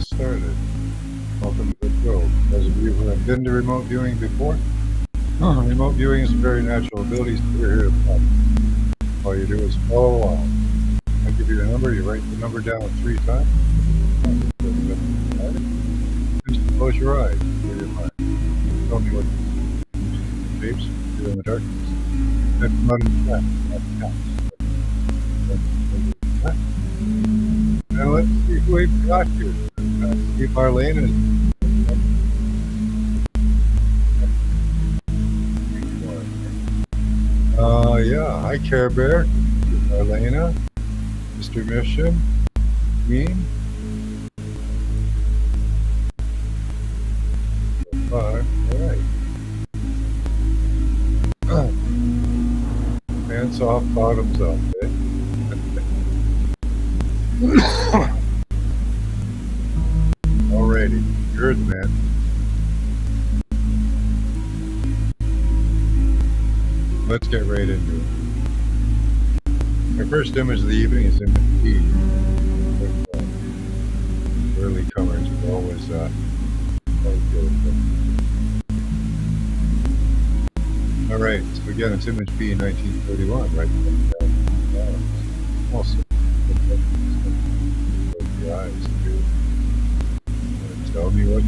us started. Welcome to the show. Those of you who have been to remote viewing before, remote viewing is a very natural ability, so we're here to practice. All you do is follow along. I give you the number, you write the number down 3 times. Just close your eyes, clear your mind. Tell me what shapes you in the darkness. That's not in the chat. That counts. Now let's see who we've got here. See if Marlene is. Yeah. Hi, Care Bear. Marlena. Mr. Mission. Me. All right. Hands off, bottoms up. Eh? Alrighty. You're the man. Let's get right into it. Our first image of the evening is image B. Early comers are always good. All right, so again, it's image B, 1931, right? Also, close your eyes. Tell me what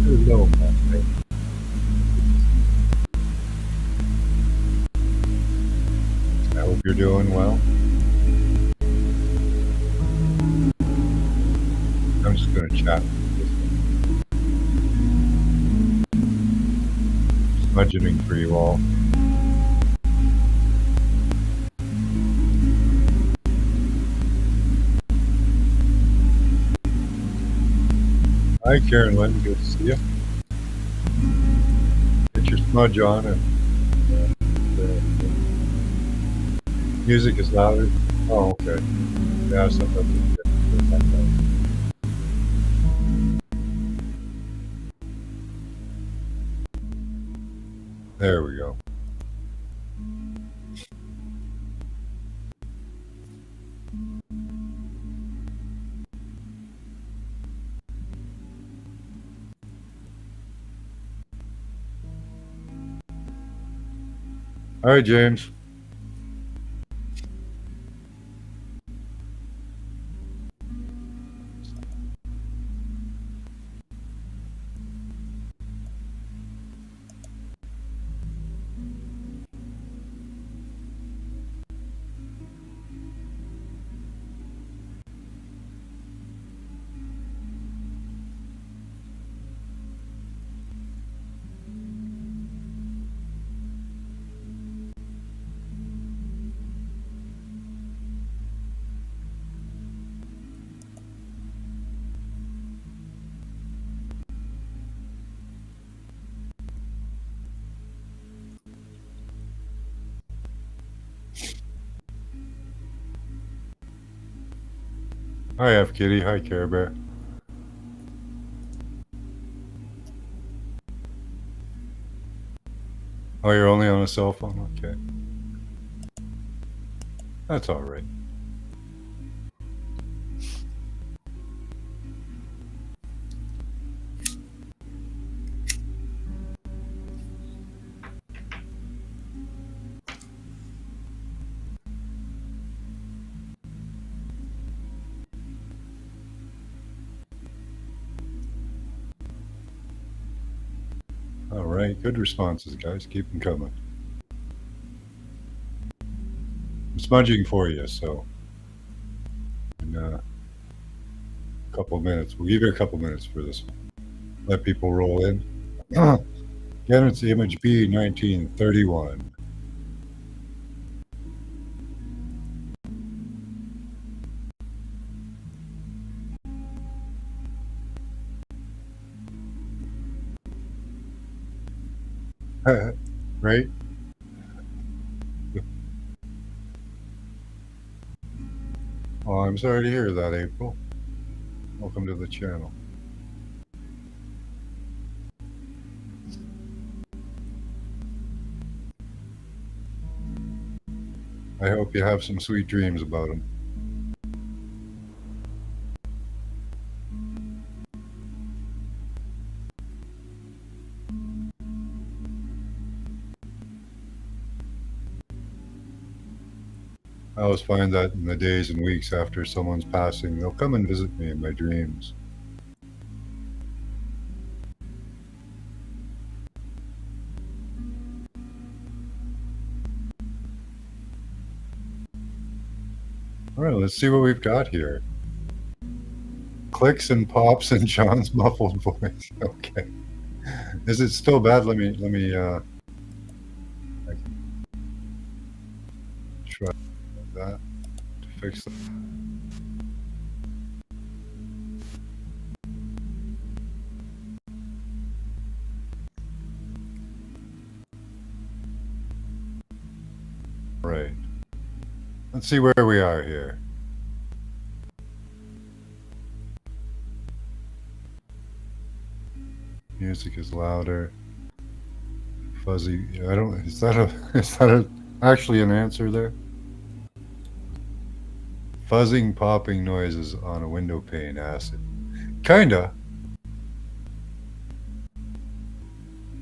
you know about me. I hope you're doing well. I'm just going to chat. Smudging for you all. Hi, Karen Lynn. Good to see you. Get your smudge on. And music is louder. Oh, okay. Yeah, something. There we go. All right, James. Hi, F Kitty. Hi, Care Bear. Oh, you're only on a cell phone? Okay. That's all right. All right. Good responses, guys. Keep them coming. I'm smudging for you, so in a couple minutes. We'll give you a couple minutes for this one. Let people roll in. Again, it's image B, 1931. Right? Oh, I'm sorry to hear that, April. Welcome to the channel. I hope you have some sweet dreams about him. I always find that in the days and weeks after someone's passing, they'll come and visit me in my dreams. All right, let's see what we've got here. Clicks and pops in John's muffled voice. Okay. Is it still bad? Let me I can try that to fix it. Right. Let's see where we are here. Music is louder. Fuzzy. I don't. Is that a? Is that actually an answer there? Fuzzing, popping noises on a window pane. Acid. Kinda.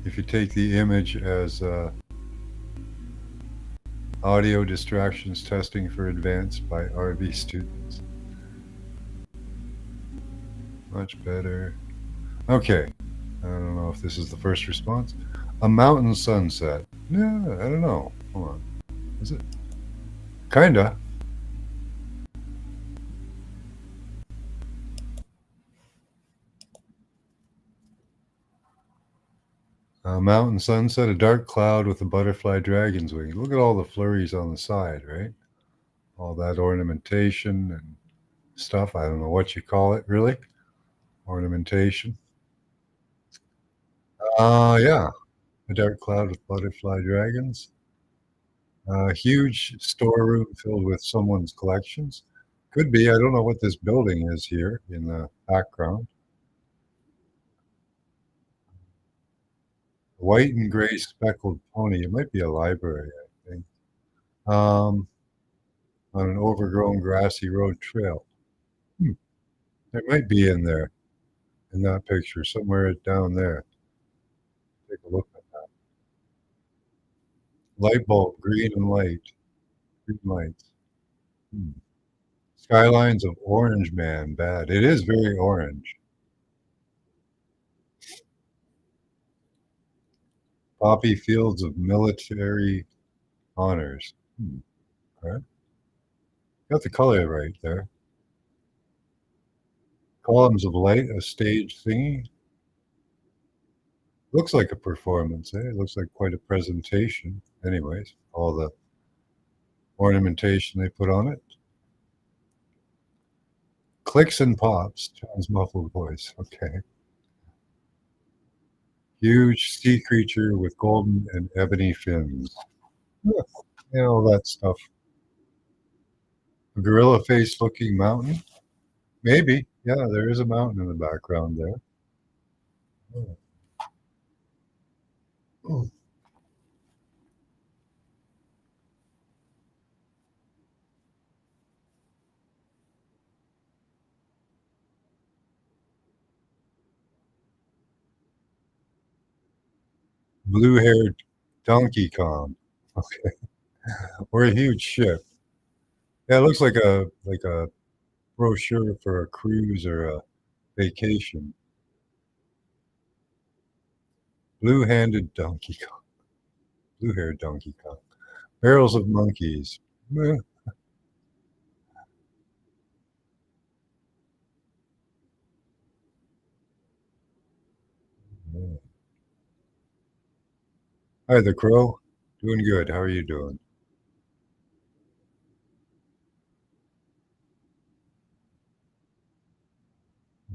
If you take the image as audio distractions testing for advanced by RV students. Much better. Okay. I don't know if this is the first response. A mountain sunset. Yeah, I don't know. Hold on. Is it? Kinda. A mountain sunset, a dark cloud with a butterfly dragon's wing. Look at all the flurries on the side, right? All that ornamentation and stuff. I don't know what you call it, really. Ornamentation. Yeah. A dark cloud with butterfly dragons. A huge storeroom filled with someone's collections. Could be. I don't know what this building is here in the background. White and gray speckled pony. It might be a library, I think. Um, on an overgrown grassy road trail. Hmm. It might be in there, in that picture, somewhere down there. Take a look at that. Light bulb, green and light. Green lights. Hmm. Skylines of Orange Man, bad. It is very orange. Poppy fields of military honors. Hmm. All right. Got the color right there. Columns of light, a stage thingy. Looks like a performance, eh? It looks like quite a presentation. Anyways, all the ornamentation they put on it. Clicks and pops, John's muffled voice. Okay. Huge sea creature with golden and ebony fins. Yeah, yeah, all that stuff. A gorilla face looking mountain? Maybe. Yeah, there is a mountain in the background there. Oh. Oh. Blue haired Donkey Kong. Okay. Or a huge ship. Yeah, it looks like a brochure for a cruise or a vacation. Blue-handed Donkey Kong. Blue-haired Donkey Kong. Barrels of monkeys. Meh. Yeah. Hi, the crow. Doing good. How are you doing?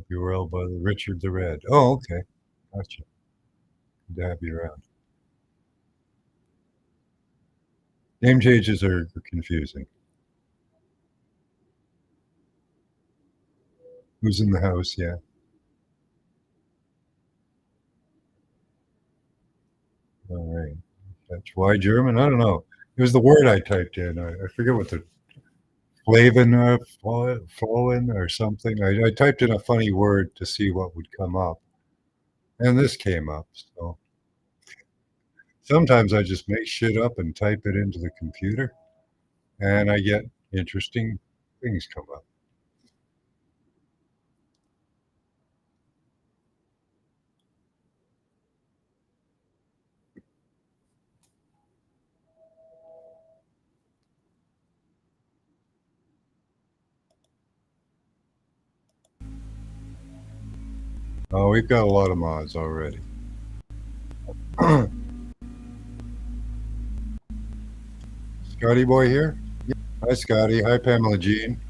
You were out by the Richard the Red. Oh, okay. Gotcha. Good to have you around. Name changes are confusing. Who's in the house? Yeah. All right. That's why German. I don't know. It was the word I typed in. I forget what the Flavin or Flowin or something. I typed in a funny word to see what would come up, and this came up. So sometimes I just make shit up and type it into the computer, and I get interesting things come up. Oh, we've got a lot of mods already. Scotty boy here? Hi, Scotty. Hi, Pamela Jean.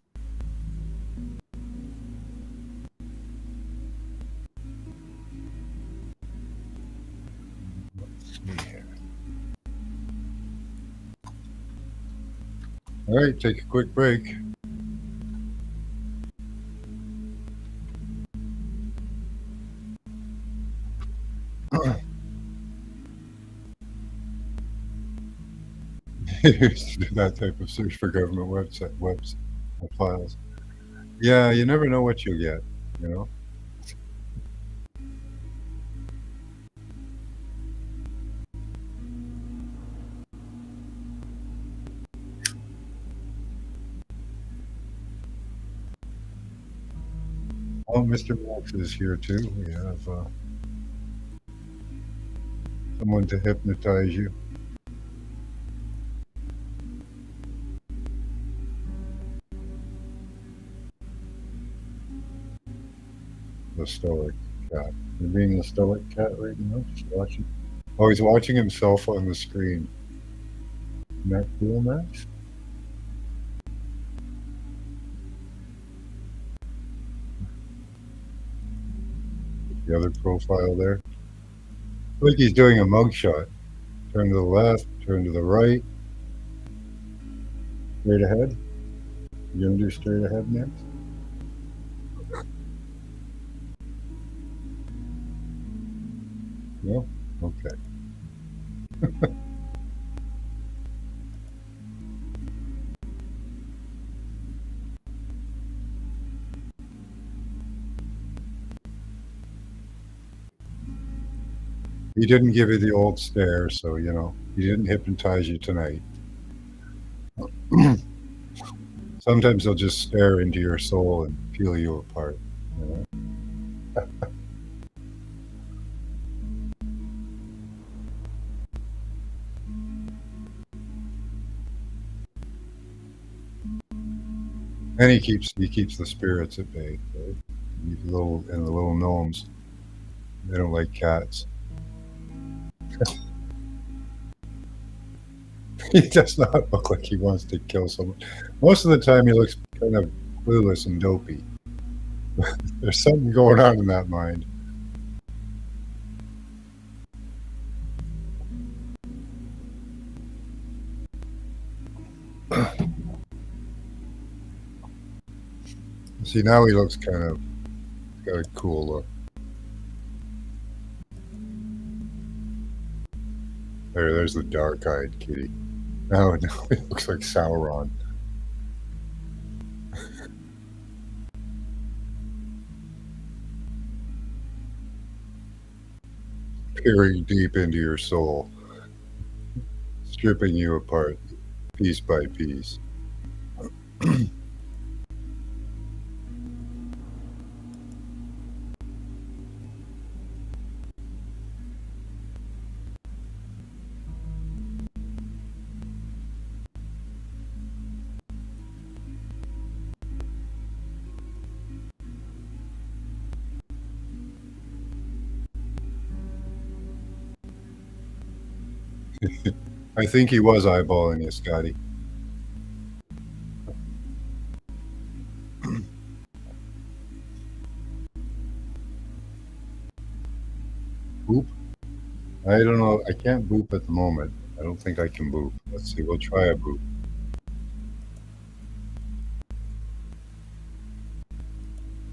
Let's see here. All right, take a quick break. Used to do that type of search for government webs files. Yeah, you never know what you'll get, you know? Oh, Mr. Max is here too. We have someone to hypnotize you. The stoic cat. You're being the stoic cat right now, just watching. Oh, he's watching himself on the screen. Isn't that cool, Max? The other profile there. Like he's doing a mugshot. Turn to the left, turn to the right. Straight ahead. You gonna do straight ahead next? No? Okay. He didn't give you the old stare, so you know, he didn't hypnotize you tonight. Sometimes they'll just stare into your soul and peel you apart. You know? And he keeps the spirits at bay. Right? The little gnomes, they don't like cats. He does not look like he wants to kill someone. Most of the time, he looks kind of clueless and dopey. There's something going on in that mind. See, now he looks kind of got a cool look. There's the dark-eyed kitty. No, he looks like Sauron. Peering deep into your soul, stripping you apart piece by piece. I think he was eyeballing you, Scotty. Boop? I don't know. I can't boop at the moment. I don't think I can boop. Let's see. We'll try a boop.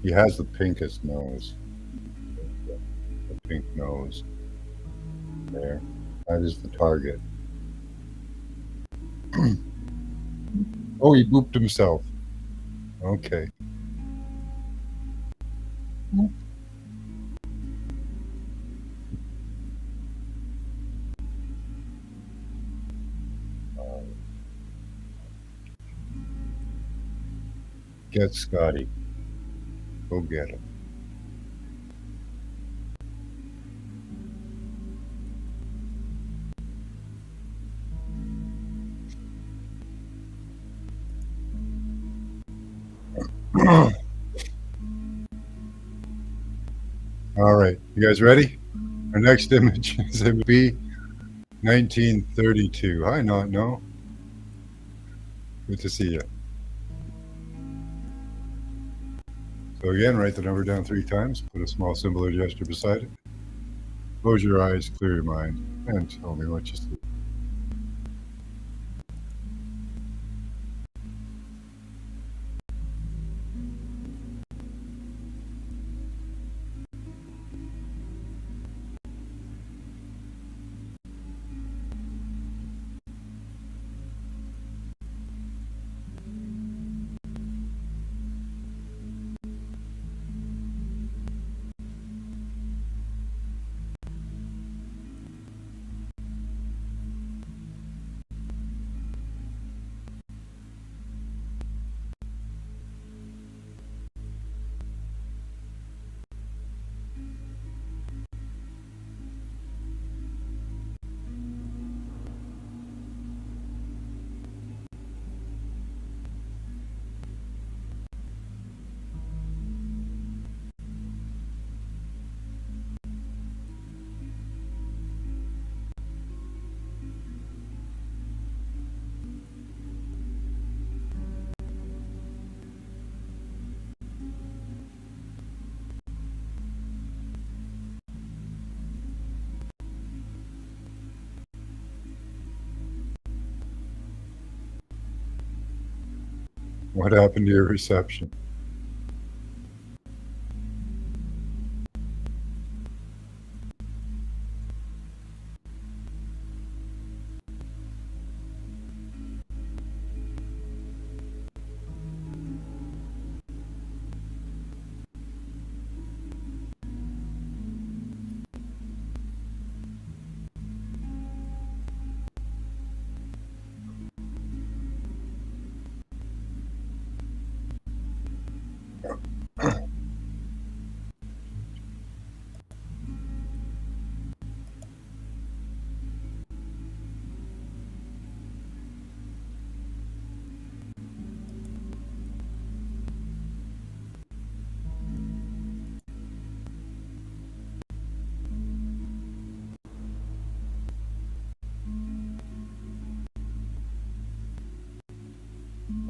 He has the pinkest nose. The pink nose. There. That is the target. Oh, he booped himself. Okay. Get Scotty. Go get him. All right, you guys ready? Our next image is image B, 1932. Hi, not no. Good to see you. So again, write the number down 3 times. Put a small symbol or gesture beside it. Close your eyes, clear your mind, and tell me what you see. What happened to your reception?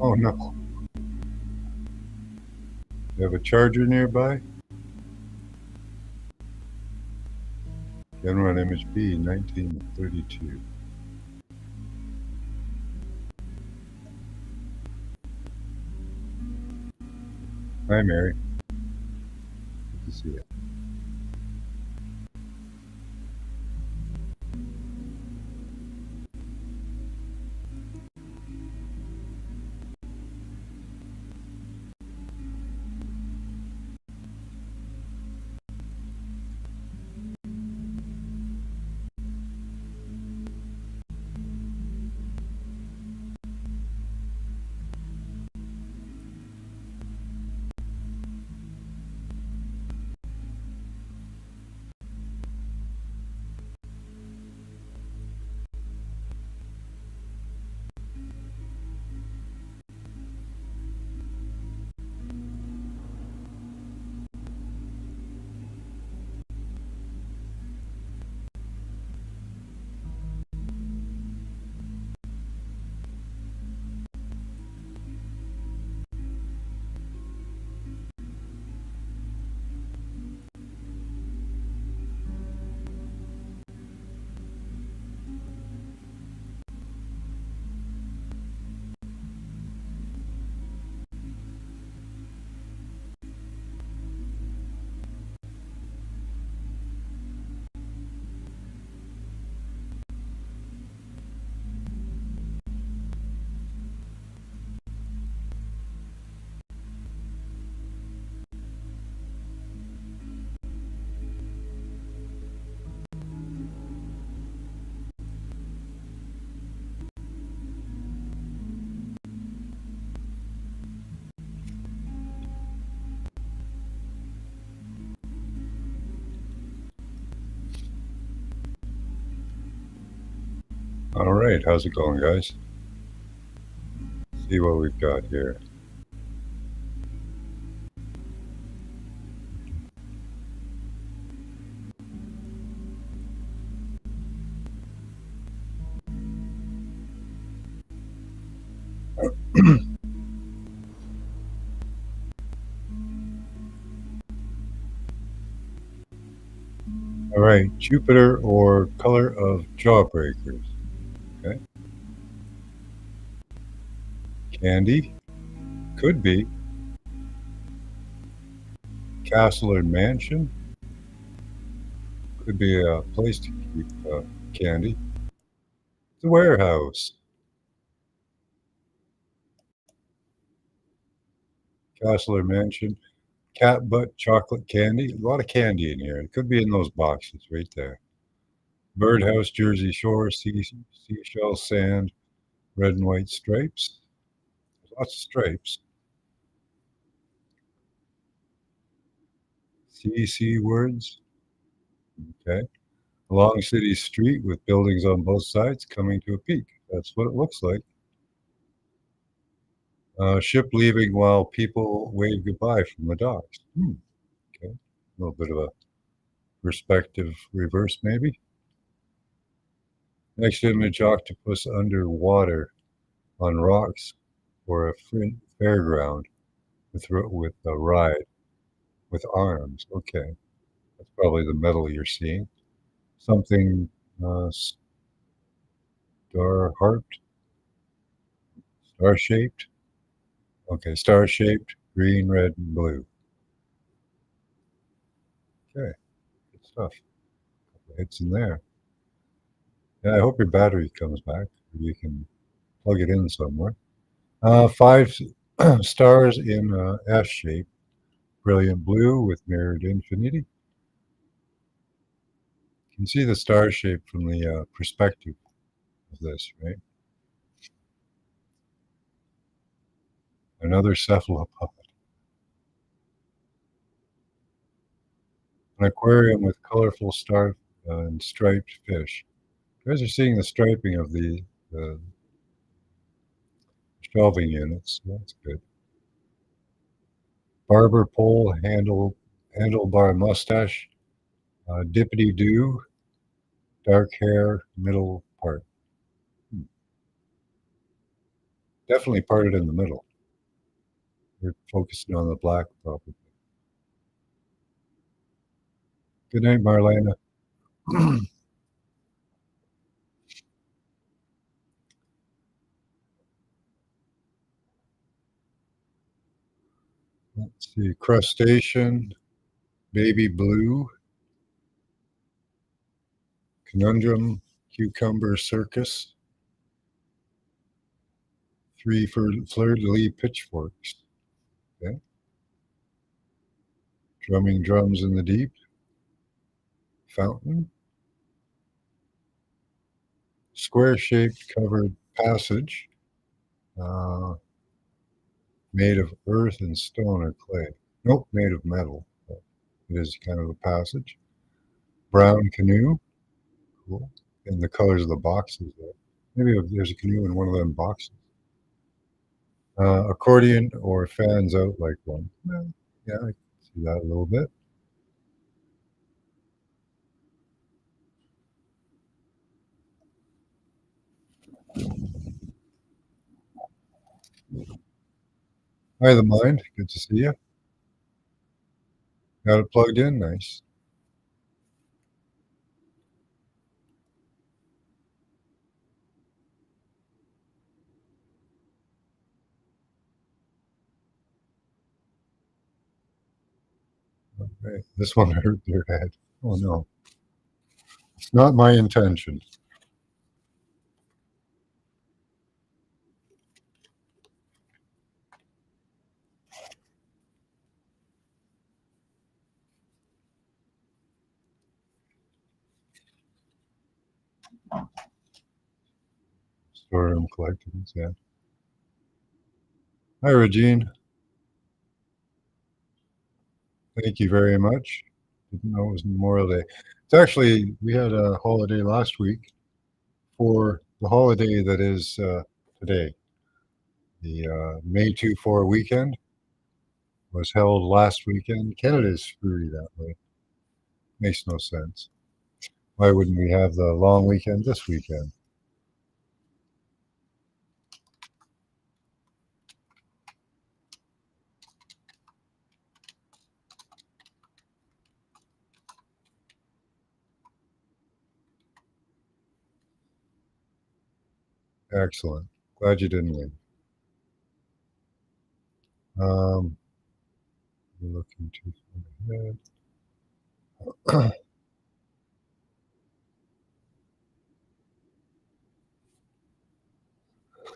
Oh no. You have a charger nearby? Again, run image B, 1932. Hi, Mary. Good to see you. All right, how's it going, guys? See what we've got here. All right, Jupiter or color of jawbreakers. Okay, candy could be castle or mansion. Could be a place to keep candy. The warehouse, castle or mansion. Cat butt chocolate candy. A lot of candy in here. It could be in those boxes right there. Birdhouse, Jersey Shore, seashell, sand, red and white stripes. Lots of stripes. CC words. Okay. A long city street with buildings on both sides coming to a peak. That's what it looks like. Ship leaving while people wave goodbye from the docks. Okay. A little bit of a perspective reverse, maybe. Next image, octopus underwater on rocks or a fairground with a ride with arms. Okay. That's probably the metal you're seeing. Something star harped, star shaped. Okay, star shaped, green, red, and blue. Okay, good stuff. Couple of hits in there. Yeah, I hope your battery comes back. You can plug it in somewhere. Five stars in S shape, brilliant blue with mirrored infinity. You can see the star shape from the perspective of this, right? Another cephalopod. An aquarium with colorful star and striped fish. You guys are seeing the striping of the shelving units. That's good. Barber pole, handlebar mustache, dippity do, dark hair, middle part. Hmm. Definitely parted in the middle. We're focusing on the black probably. Good night, Marlena. Let's see. Crustacean, baby blue, conundrum, cucumber circus, three fleur-de-lis pitchforks. Okay. Drumming drums in the deep, fountain, square-shaped covered passage, uh, made of earth and stone or clay. Nope, made of metal. But it is kind of a passage. Brown canoe, cool. And the colors of the boxes there. Maybe there's a canoe in one of them boxes. Accordion or fans out like one. Yeah, I can see that a little bit. Hi, the mind. Good to see you. Got it plugged in. Nice. Okay. This one hurt their head. Oh no, it's not my intention. Storeroom collectibles. Yeah. Hi, Regine. Thank you very much. Didn't know it was Memorial Day. It's actually, we had a holiday last week for the holiday that is today, the May 2-4 weekend, was held last weekend. Canada is screwy that way. Makes no sense. Why wouldn't we have the long weekend this weekend? Excellent. Glad you didn't win. Um, we're looking too far ahead.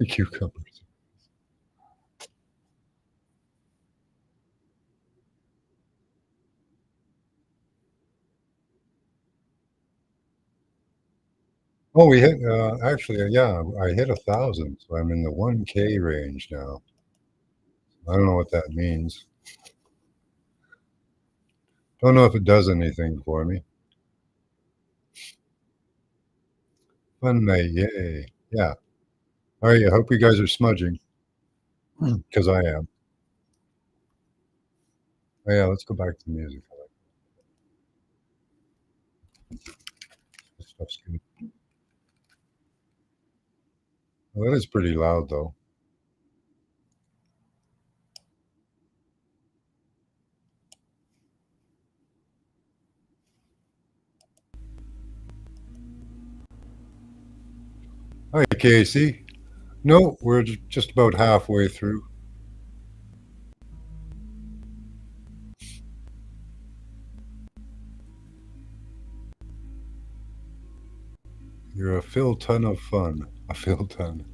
Cucumbers. Oh, we hit, actually, yeah, I hit 1,000, so I'm in the 1K range now. I don't know what that means. Don't know if it does anything for me. Fun night, yay. Yeah. Alright, I hope you guys are smudging, because I am. Oh, yeah, let's go back to the music. I like this stuff's good. Well, that is pretty loud, though. Hi, Casey. No, we're just about halfway through. You're a fill ton of fun. A fill ton.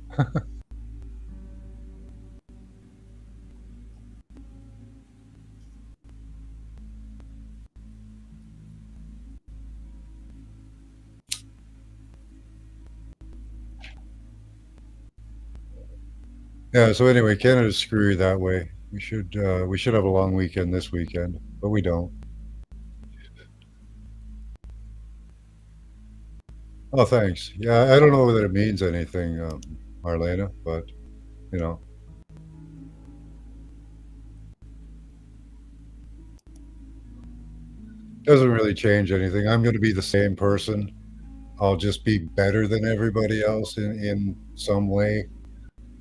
Yeah, so anyway, Canada's screwy that way. We should have a long weekend this weekend, but we don't. Oh, thanks. Yeah, I don't know that it means anything, Marlena, but, you know, doesn't really change anything. I'm gonna be the same person. I'll just be better than everybody else in some way,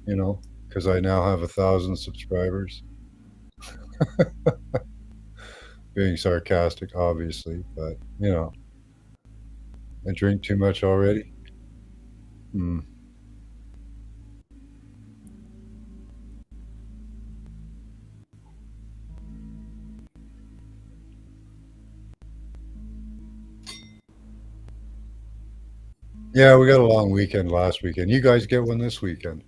you know, because I now have 1,000 subscribers. Being sarcastic, obviously, but, you know, I drink too much already. Mm. Yeah, we got a long weekend last weekend. You guys get one this weekend.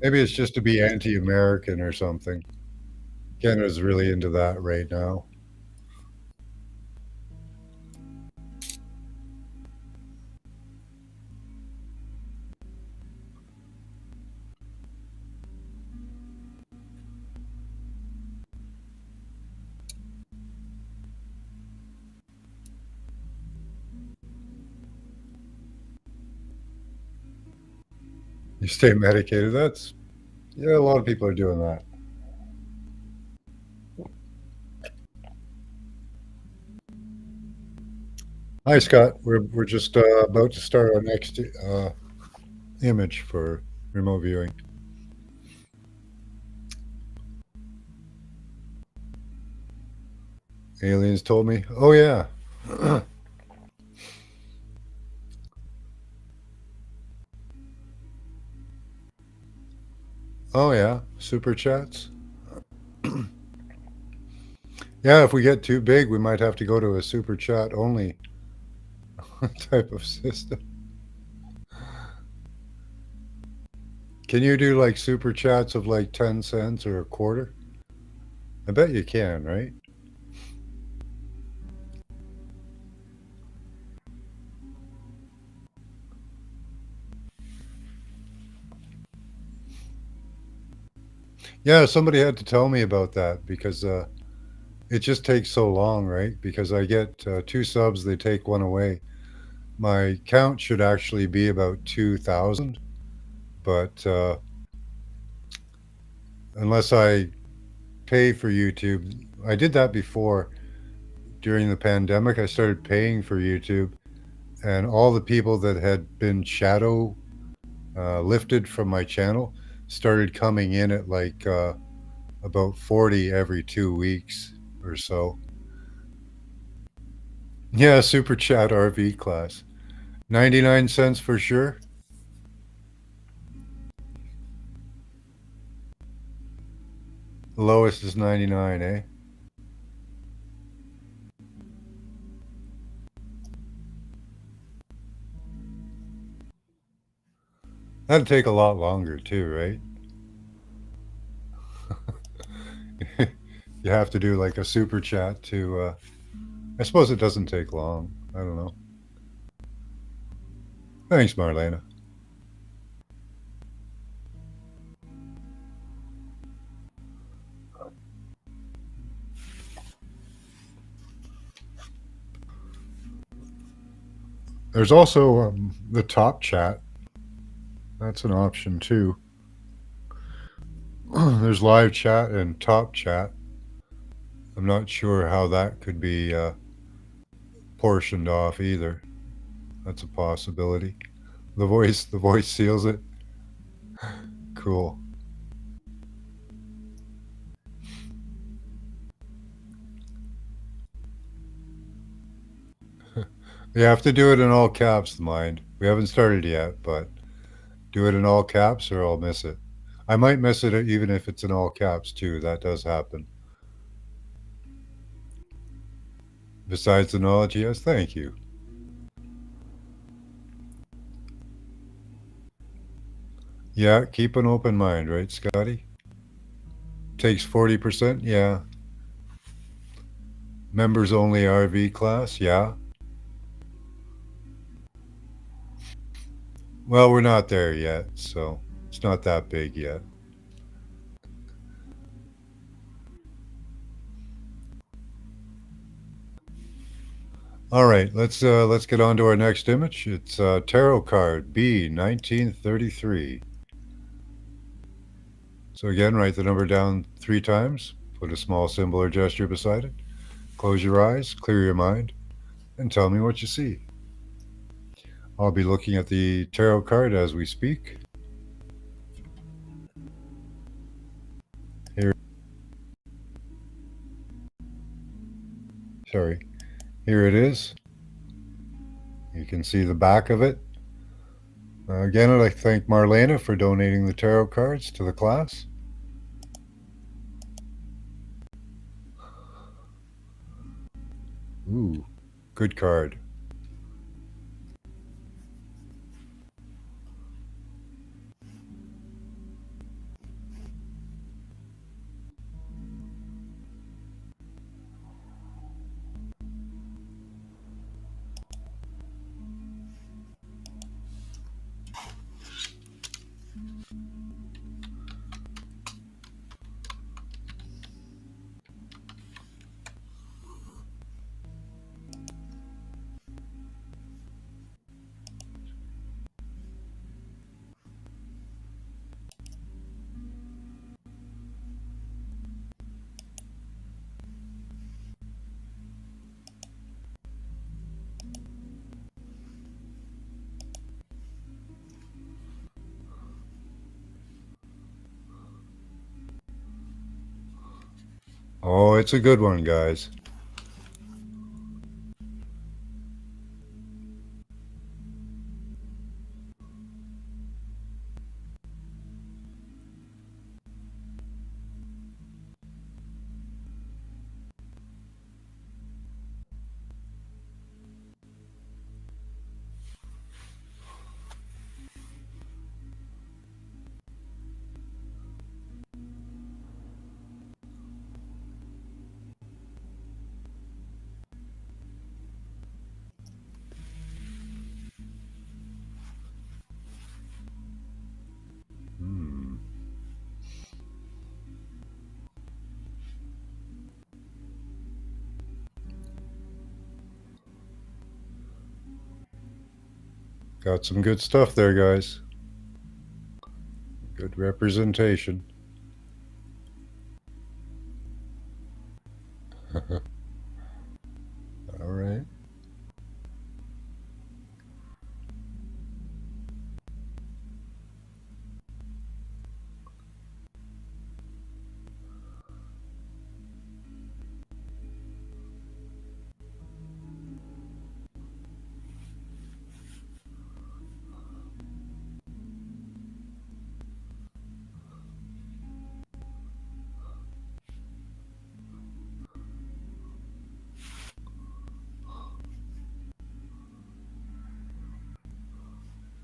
Maybe it's just to be anti-American or something. Canada's really into that right now. You stay medicated. That's yeah, a lot of people are doing that. Hi, Scott. We're just about to start our next image for remote viewing. Aliens told me. Oh yeah. Oh yeah. Super chats. Yeah, if we get too big, we might have to go to a super chat only type of system. Can you do like super chats of like 10 cents or a quarter? I bet you can, right? Yeah, somebody had to tell me about that because it just takes so long, right? Because I get two subs, they take one away. My count should actually be about 2,000, but unless I pay for YouTube, I did that before during the pandemic. I started paying for YouTube, and all the people that had been shadow lifted from my channel started coming in at like about 40 every 2 weeks or so. Yeah, super chat RV class. 99 cents for sure. The lowest is 99, eh? That'd take a lot longer too, right? You have to do like a super chat to I suppose it doesn't take long. I don't know. Thanks, Marlena. There's also the top chat. That's an option too. There's live chat and top chat. I'm not sure how that could be portioned off either. That's a possibility. The voice seals it. Cool. You have to do it in all caps, mind. We haven't started yet, but do it in all caps or I'll miss it. I might miss it even if it's in all caps too. That does happen. Besides the knowledge, yes, thank you. Yeah, keep an open mind, right, Scotty? Takes 40%? Yeah. Members only RV class? Yeah. Well, we're not there yet, so it's not that big yet. All right, let's get on to our next image. It's tarot card B 1933. So again, write the number down 3 times. Put a small symbol or gesture beside it. Close your eyes, clear your mind, and tell me what you see. I'll be looking at the tarot card as we speak. Here, sorry, here it is. You can see the back of it. Again, I'd like to thank Marlena for donating the tarot cards to the class. Ooh, good card. Oh, it's a good one, guys. Got some good stuff there, guys. Good representation. All right.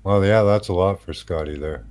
Well, yeah, that's a lot for Scotty there.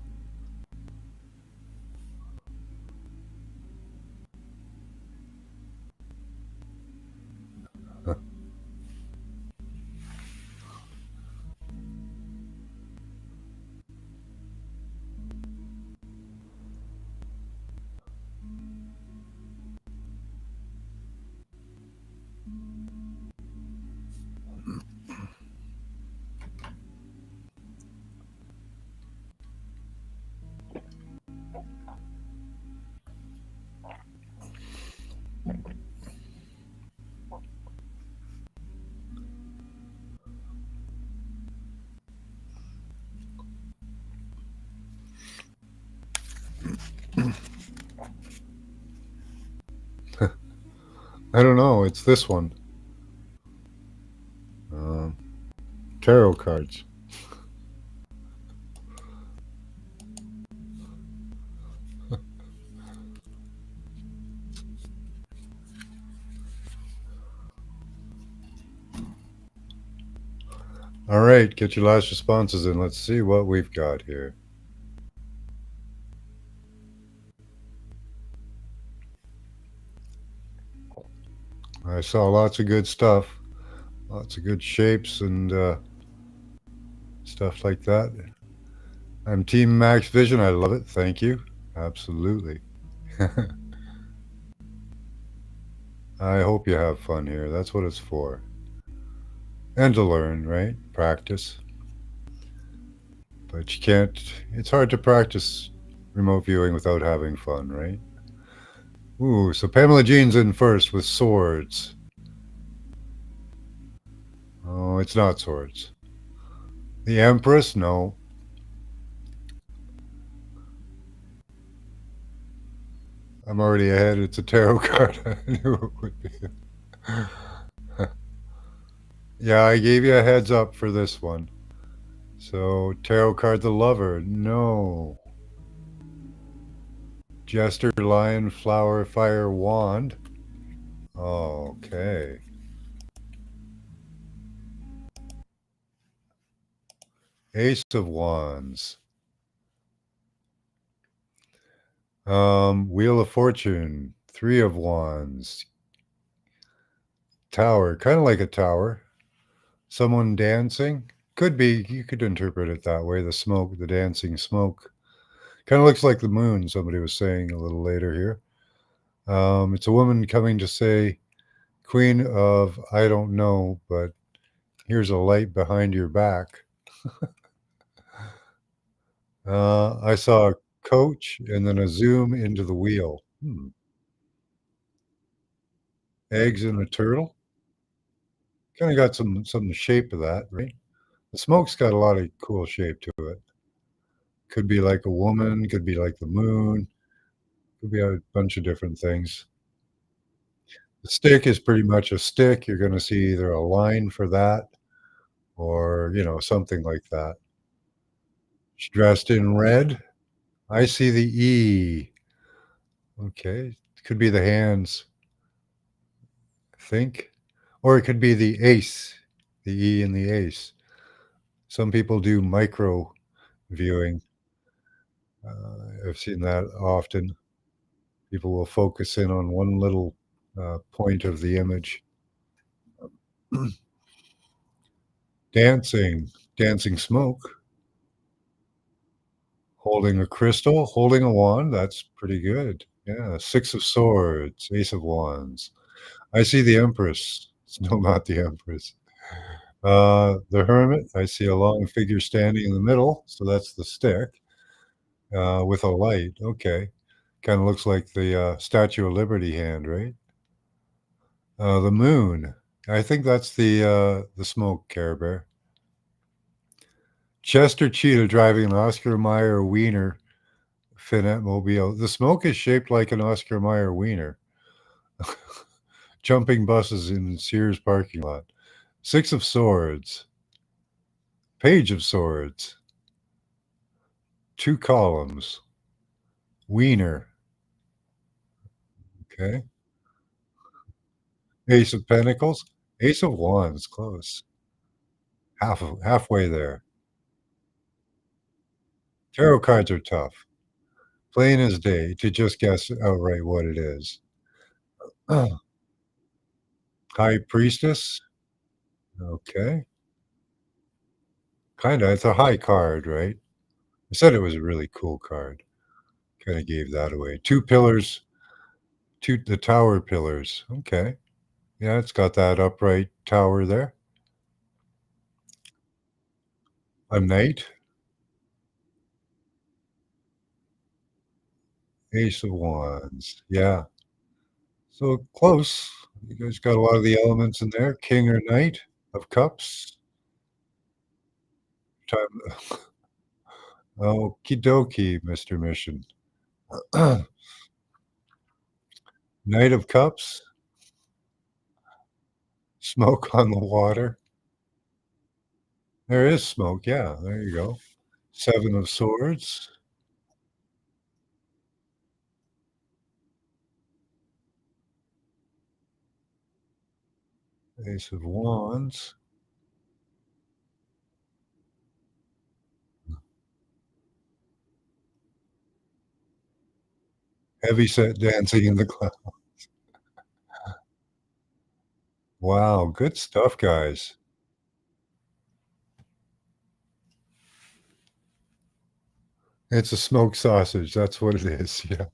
I don't know. It's this one. Um, Tarot cards. All right, get your last responses in. Let's see what we've got here. I saw lots of good stuff, lots of good shapes and stuff like that. I'm Team Max Vision. I love it. Thank you. Absolutely. I hope you have fun here. That's what it's for. And to learn, right? Practice. But you can't, it's hard to practice remote viewing without having fun, right? Ooh, so Pamela Jean's in first with swords. Oh, it's not swords. The Empress? No. I'm already ahead. It's a tarot card. I knew it would be. Yeah, I gave you a heads up for this one. So, tarot card the lover. No. Jester, lion, flower, fire, wand. Okay. Ace of wands. Wheel of fortune. Three of wands. Tower. Kind of like a tower. Someone dancing. Could be. You could interpret it that way. The smoke, the dancing smoke. Kind of looks like the moon, somebody was saying a little later here. It's a woman coming to say, Queen of I don't know, but here's a light behind your back. I saw a coach and then a zoom into the wheel. Eggs and a turtle. Kind of got some shape of that, right? The smoke's got a lot of cool shape to it. Could be like a woman, could be like the moon, could be a bunch of different things. The stick is pretty much a stick. You're going to see either a line for that or, something like that. She's dressed in red. I see the E. Okay. Could be the hands, I think. Or it could be the ace, the E and the ace. Some people do micro viewing. I've seen that often. People will focus in on one little point of the image. Dancing, dancing smoke, holding a crystal, holding a wand. That's pretty good. Yeah, six of swords, ace of wands. I see the empress. It's no, not the empress. The hermit, I see a long figure standing in the middle, so that's the stick, with a light. Okay. Kinda looks like the, Statue of Liberty hand, right? The moon. I think that's the smoke, Care Bear. Chester Cheetah driving an Oscar Mayer wiener Finette Mobile. The smoke is shaped like an Oscar Mayer wiener. Jumping buses in Sears parking lot. Six of Swords. Page of Swords. Two columns. Wiener. Okay. Ace of Pentacles. Ace of Wands. Close. Halfway there. Tarot cards are tough. Plain as day to just guess outright what it is. High Priestess. Okay. Kinda. It's a high card, right? I said it was a really cool card. Kinda gave that away. 2 pillars, 2 the tower pillars. Okay. Yeah, it's got that upright tower there. A knight, ace of wands. Yeah. So close. You guys got a lot of the elements in there. King or knight of cups. Time Okie dokie, Mr. Mission. Knight of cups, smoke on the water. There is smoke, yeah, there you go. 7 of swords, ace of wands. Heavy set dancing in the cloud. Wow, good stuff, guys. It's a smoked sausage, that's what it is, yeah.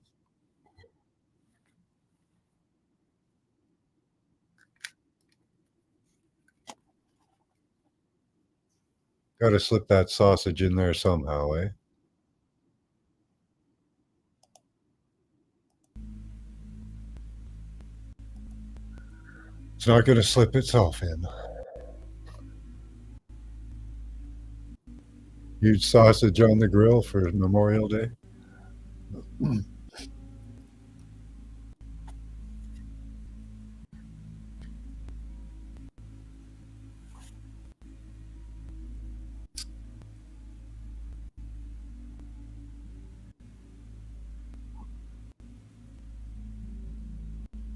Gotta slip that sausage in there somehow, eh? It's not gonna slip itself in. Huge sausage on the grill for Memorial Day.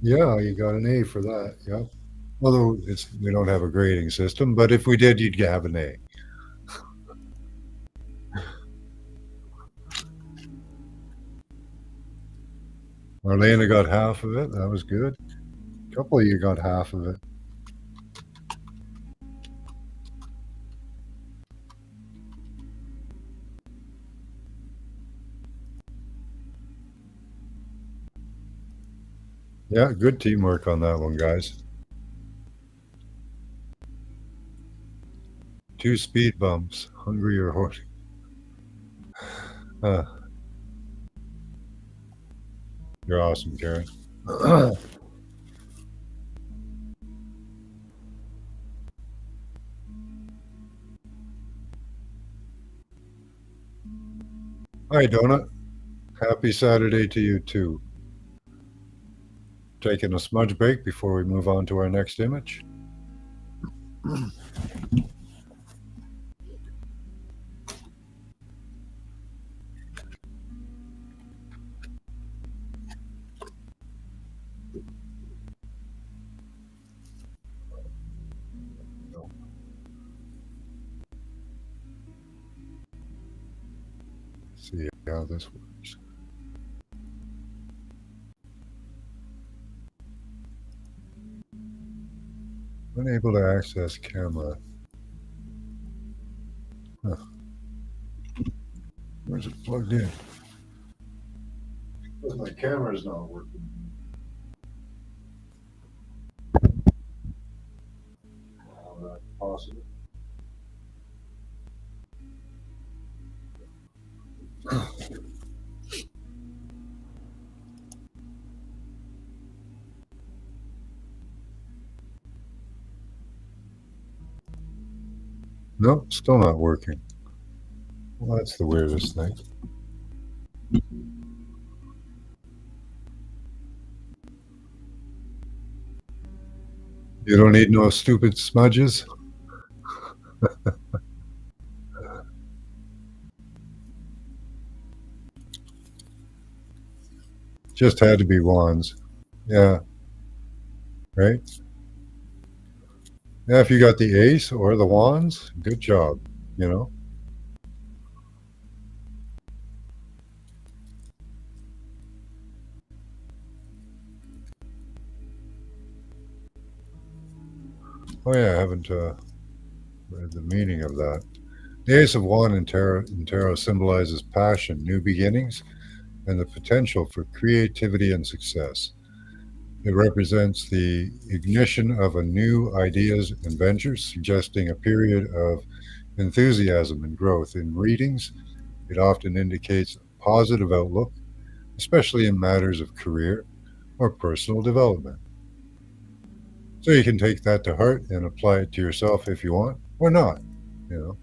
Yeah, you got an A for that, yep. Although it's we don't have a grading system, but if we did, you'd have an A. Marlena got half of it, that was good. A couple of you got half of it. Yeah, good teamwork on that one, guys. 2 speed bumps, hungry or horny. Uh, you're awesome, Karen. Hi, Donut. Happy Saturday to you too. Taking a smudge break before we move on to our next image. See how this works. Unable to access camera. Huh. Where's it plugged in? Because my camera's not working. All That's possible. Nope, still not working. Well, that's the weirdest thing. You don't need no stupid smudges? Just had to be wands. Yeah, right? Yeah, if you got the ace or the wands, good job, you know? Oh, yeah, I haven't read the meaning of that. The ace of wands in tarot symbolizes passion, new beginnings, and the potential for creativity and success. It represents the ignition of a new ideas and ventures, suggesting a period of enthusiasm and growth. In readings, it often indicates a positive outlook, especially in matters of career or personal development. So you can take that to heart and apply it to yourself if you want, or not. You know.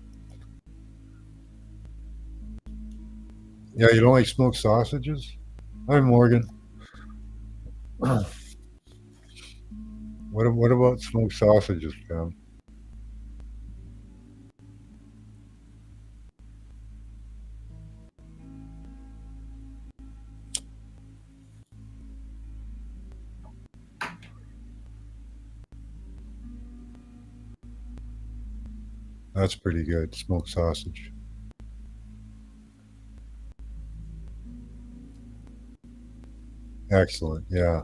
Yeah, you don't like smoked sausages? I'm Morgan. What about smoked sausages, Pam? That's pretty good, smoked sausage. Excellent. Yeah.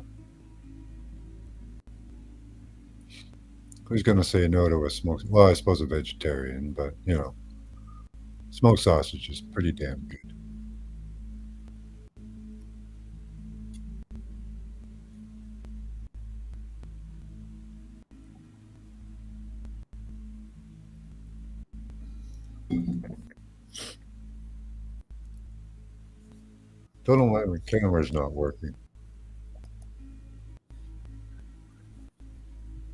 Who's going to say no to a smoked? Well, I suppose a vegetarian, but smoked sausage is pretty damn good. Don't know why my camera's not working.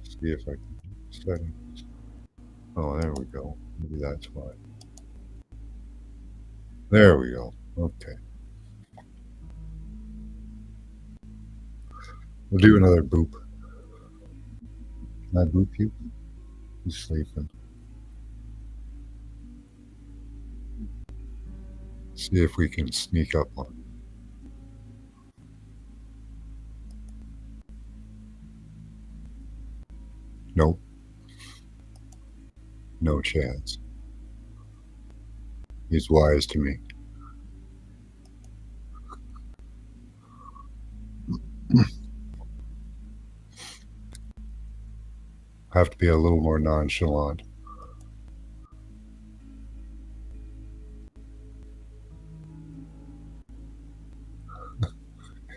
See if I can settings. Oh, there we go. Maybe that's why. There we go. Okay. We'll do another boop. Can I boop you? He's sleeping. See if we can sneak up on him. Nope. No chance. He's wise to me. Have to be a little more nonchalant.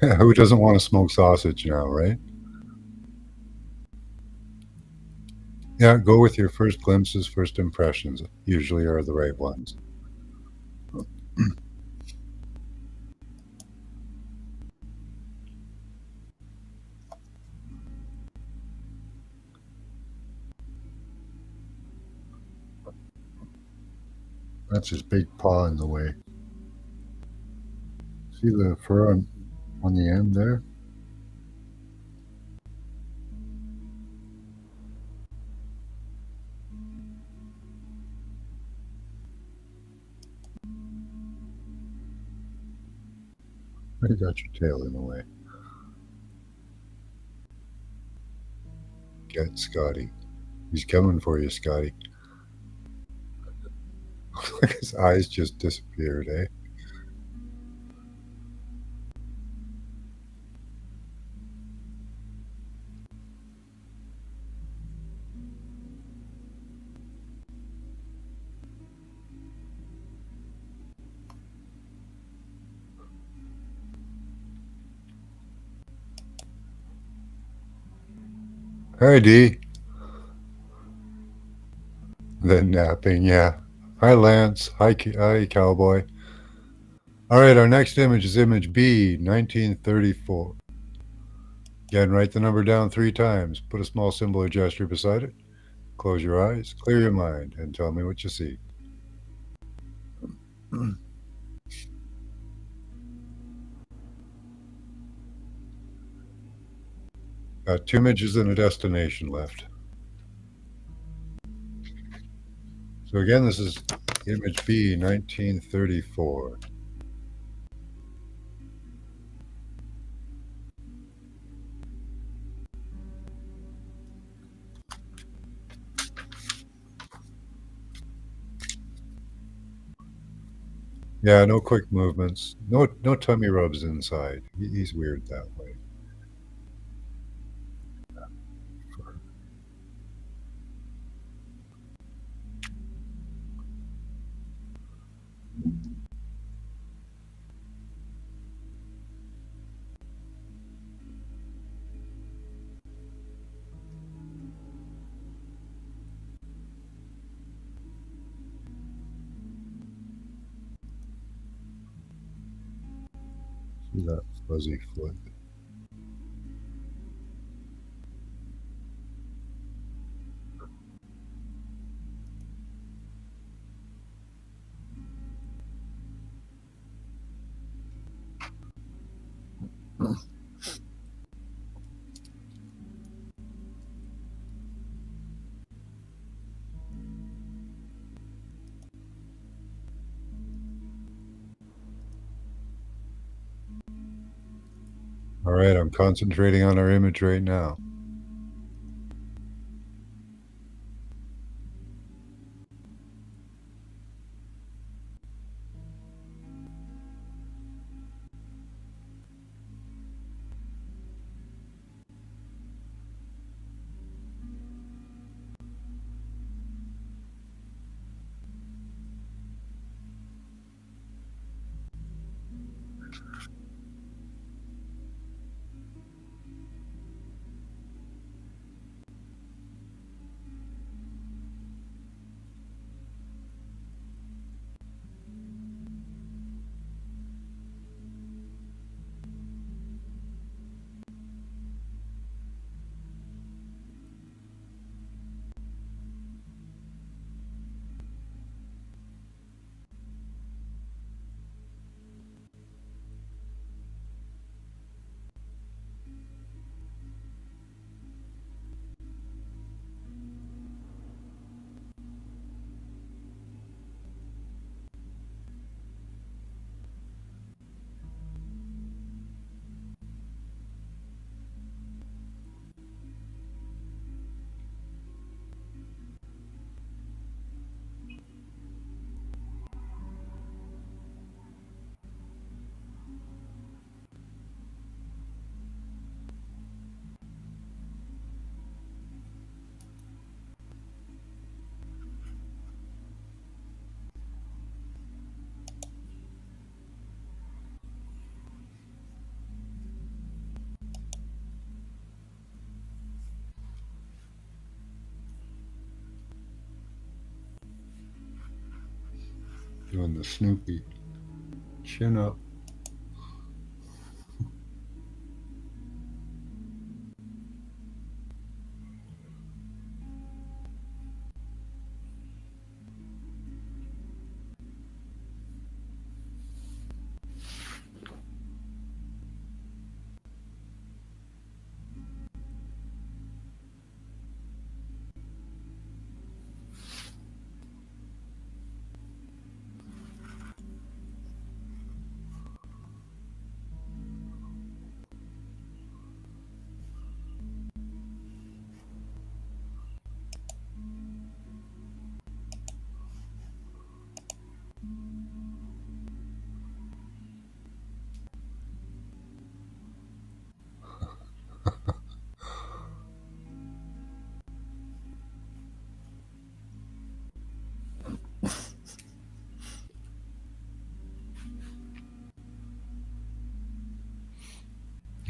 Who doesn't want to smoke sausage now, right? Yeah, go with your first glimpses, first impressions. Usually are the right ones. That's his big paw in the way. See the fur on the end there? You got your tail in the way. Get Scotty. He's coming for you, Scotty. Like his eyes just disappeared, eh? Hi, D. Then napping, yeah. Hi, Lance. Hi, Cowboy. All right, our next image is image B, 1934. Again, write the number down 3 times. Put a small symbol or gesture beside it. Close your eyes, clear your mind, and tell me what you see. Got 2 images and a destination left. So again, this is image B, 1934. Yeah, no quick movements. No tummy rubs inside. He's weird that way. See that fuzzy foot. All right, I'm concentrating on our image right now. Doing the Snoopy chin up.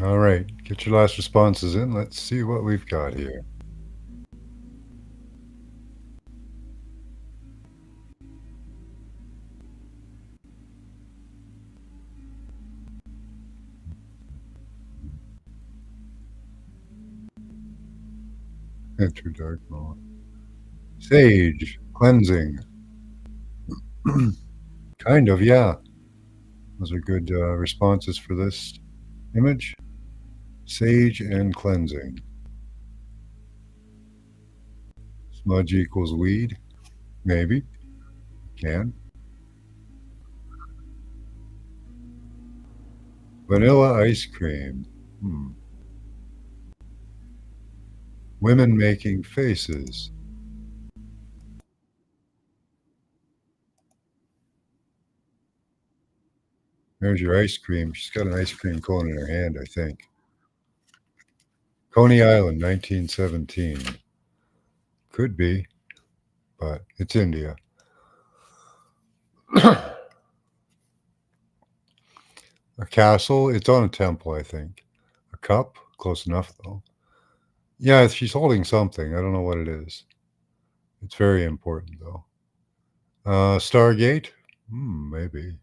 All right, get your last responses in. Let's see what we've got here. Enter dark mode. Sage, cleansing. Kind of, yeah. Those are good responses for this image. Sage and cleansing. Smudge equals weed. Maybe. Can. Vanilla ice cream. Hmm. Women making faces. There's your ice cream. She's got an ice cream cone in her hand, I think. Coney Island, 1917. Could be, but it's India. A castle. It's on a temple, I think. A cup. Close enough, though. Yeah, she's holding something. I don't know what it is. It's very important, though. Stargate? Maybe.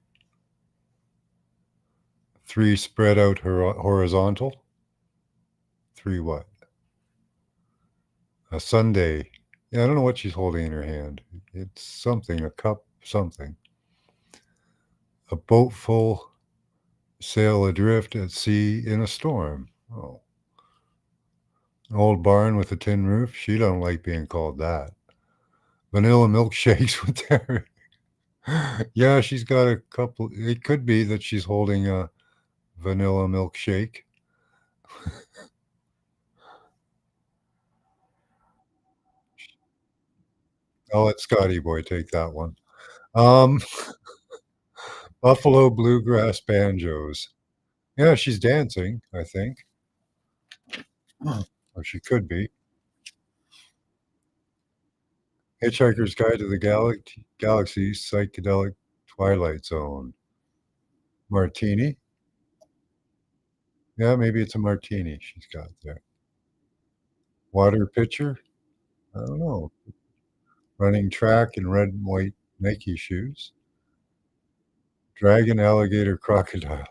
Three spread out horizontal. Three what? A sundae. Yeah, I don't know what she's holding in her hand. It's something, a cup, something. A boat full sail adrift at sea in a storm. Oh. An old barn with a tin roof. She don't like being called that. Vanilla milkshakes with dairy. Yeah, she's got a couple. It could be that she's holding a vanilla milkshake. I'll let Scotty Boy take that one. Um, Buffalo bluegrass banjos. Yeah, she's dancing, I think. Or she could be. Hitchhiker's Guide to the Galaxy, Psychedelic Twilight Zone. Martini? Yeah, maybe it's a martini she's got there. Water pitcher? I don't know. Running track in red and white Nike shoes. Dragon, alligator, crocodile.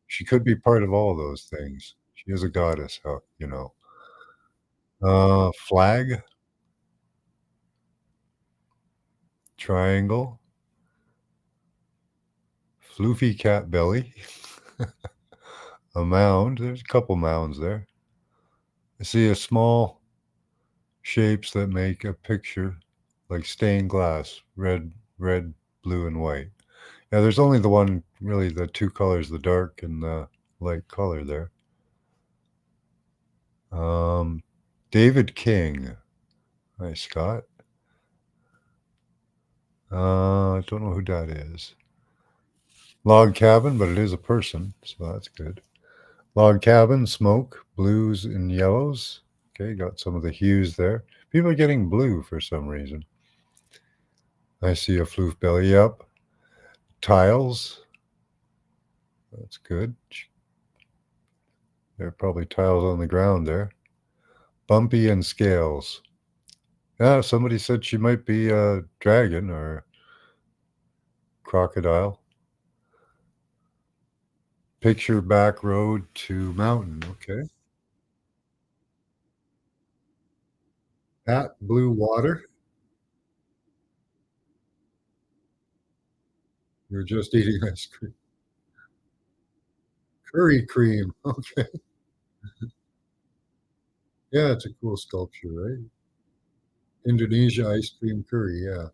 She could be part of all those things. She is a goddess, you know. Flag, triangle, floofy cat belly, a mound. There's a couple mounds there. I see a small shapes that make a picture like stained glass, red, blue, and white. Yeah, there's only the one, really, the two colors, the dark and the light color there. Um, David King. Hi, Scott. I don't know who that is. Log cabin, but it is a person, so that's good. Log cabin, smoke, blues and yellows. Okay, got some of the hues there. People are getting blue for some reason. I see a floof belly. Yep. Tiles. That's good. There are probably tiles on the ground there. Bumpy and scales. Yeah, somebody said she might be a dragon or crocodile. Picture back road to mountain. Okay. Hat blue water. You're just eating ice cream. Curry cream. Okay. Yeah, it's a cool sculpture, right? Indonesia ice cream curry. Yeah.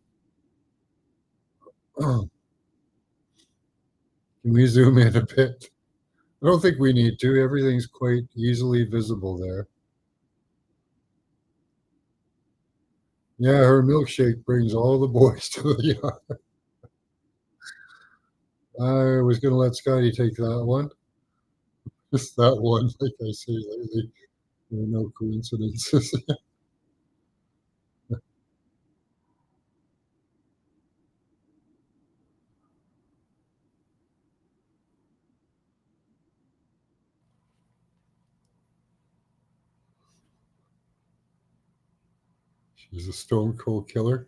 Can we zoom in a bit? I don't think we need to. Everything's quite easily visible there. Yeah, her milkshake brings all the boys to the yard. I was going to let Scotty take that one. Just that one, like I say lately. There are no coincidences. She's a stone cold killer.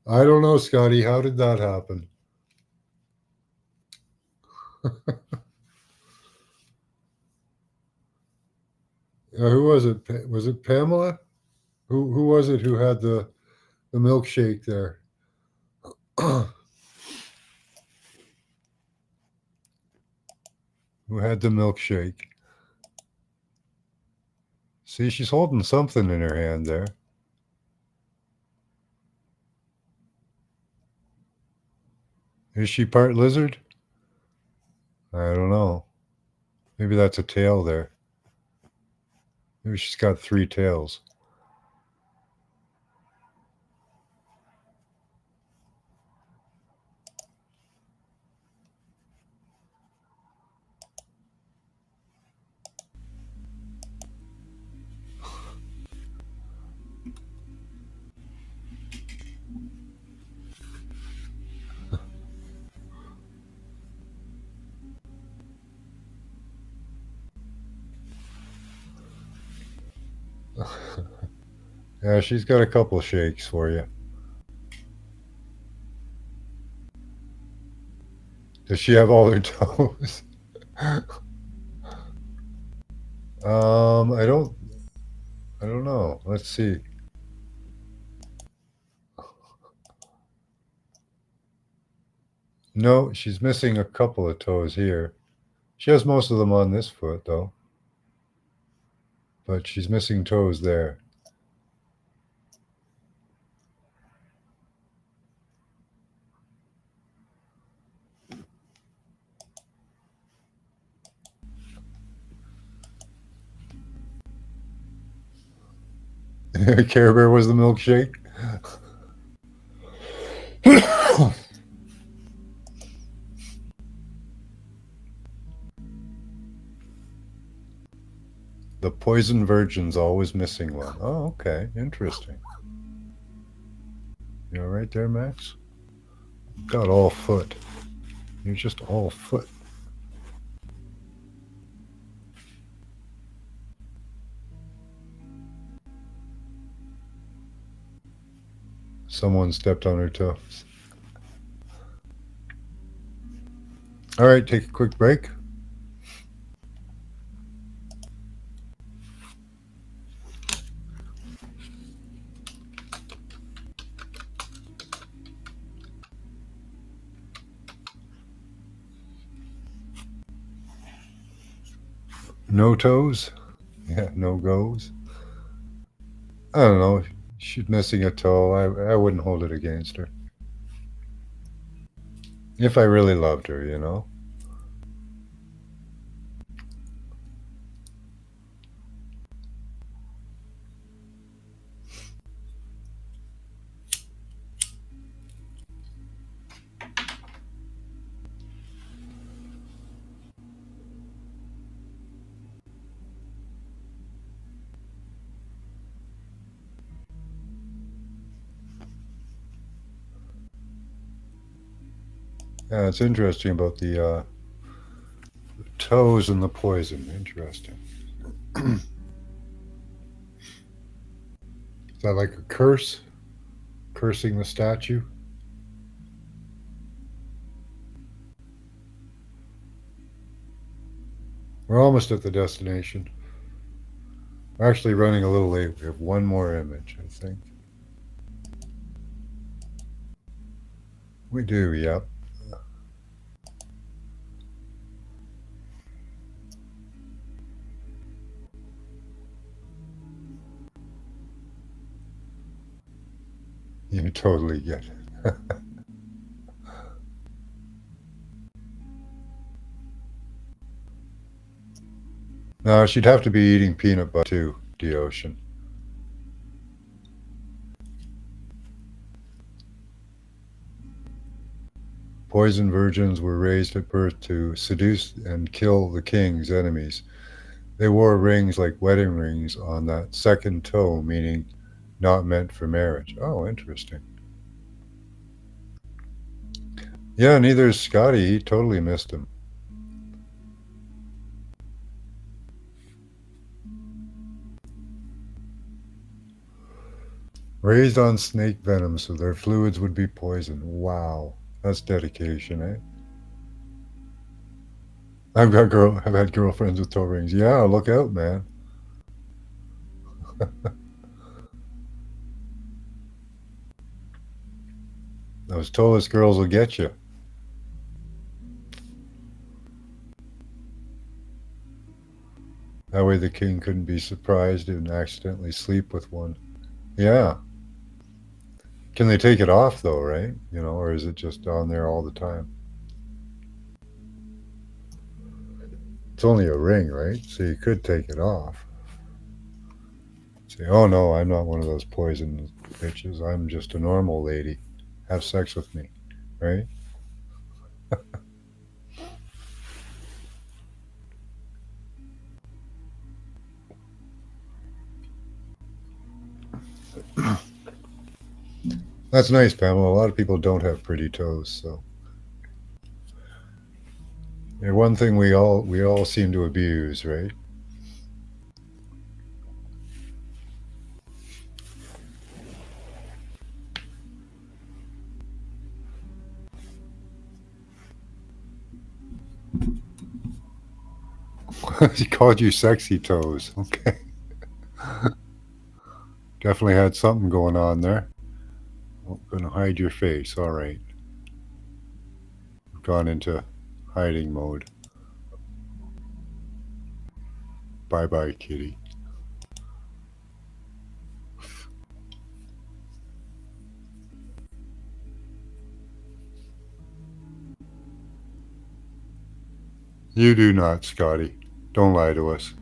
I don't know, Scotty. How did that happen? Who was it? Was it Pamela? Who was it who had the milkshake there? Who had the milkshake? See, she's holding something in her hand there. Is she part lizard? I don't know. Maybe that's a tail there. Maybe she's got 3 tails. Yeah, she's got a couple shakes for you. Does she have all her toes? I don't know. Let's see. No, she's missing a couple of toes here. She has most of them on this foot, though. But she's missing toes there. Care Bear was the milkshake. The poison virgin's always missing one. Oh, okay. Interesting. You all right there, Max? Got all foot. You're just all foot. Someone stepped on her toes. All right, take a quick break. No toes? Yeah, no goes. I don't know. She's missing a toe. I wouldn't hold it against her. If I really loved her, you know? Yeah, it's interesting about the toes and the poison. Interesting. Is that like a curse? Cursing the statue? We're almost at the destination. We're actually running a little late. We have one more image, I think. We do, yep. You totally get it. No, she'd have to be eating peanut butter too, Deocean. Poison virgins were raised at birth to seduce and kill the king's enemies. They wore rings like wedding rings on that second toe, meaning not meant for marriage. Oh, interesting. Yeah, neither is Scotty. He totally missed him. Raised on snake venom so their fluids would be poison. Wow. That's dedication, eh? I've had girlfriends with toe rings. Yeah, look out, man. Those toeless girls will get you. That way the king couldn't be surprised and accidentally sleep with one. Yeah. Can they take it off though, right? You know, or is it just on there all the time? It's only a ring, right? So you could take it off. Say, oh no, I'm not one of those poison bitches. I'm just a normal lady. Have sex with me, right? That's nice, Pamela. A lot of people don't have pretty toes, so yeah, one thing we all seem to abuse, right? He called you sexy toes. Okay, definitely had something going on there. Oh, gonna hide your face. All right, gone into hiding mode. Bye bye, kitty. You do not, Scotty. Don't lie to us.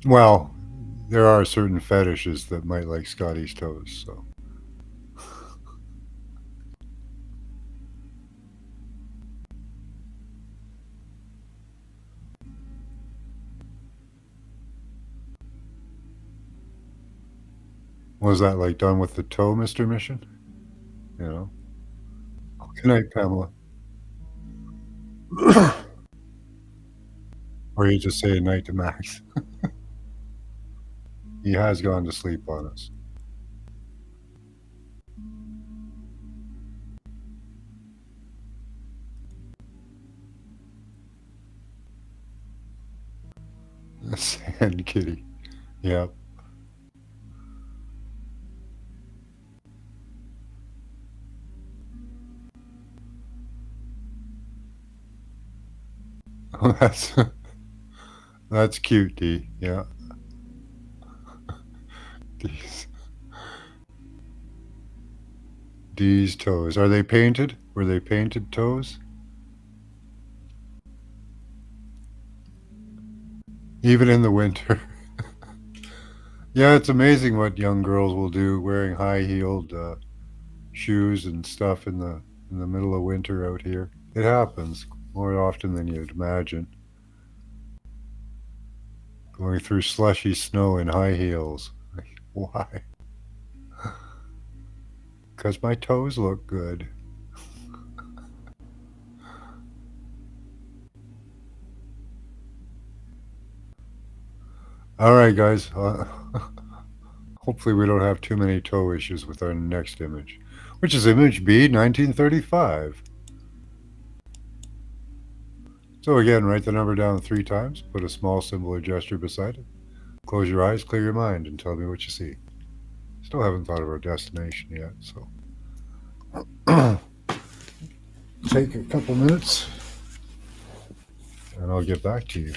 Well, there are certain fetishes that might like Scotty's toes, so. Was that like done with the toe, Mr. Mission? You know? Good night, Pamela. Or you just say night to Max. He has gone to sleep on us. Sand kitty. Yep. Oh, that's cute, D. Yeah. D's, D's toes. Are they painted? Were they painted toes? Even in the winter. Yeah, it's amazing what young girls will do wearing high-heeled shoes and stuff in the middle of winter out here. It happens more often than you'd imagine. Going through slushy snow in high heels. Why? Because my toes look good. All right, guys. Hopefully, we don't have too many toe issues with our next image, which is image B, 1935. So, again, write the number down 3 times, put a small symbol or gesture beside it. Close your eyes, clear your mind, and tell me what you see. Still haven't thought of our destination yet, so. Take a couple minutes, and I'll get back to you.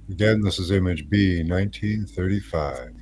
Again, this is image B, 1935.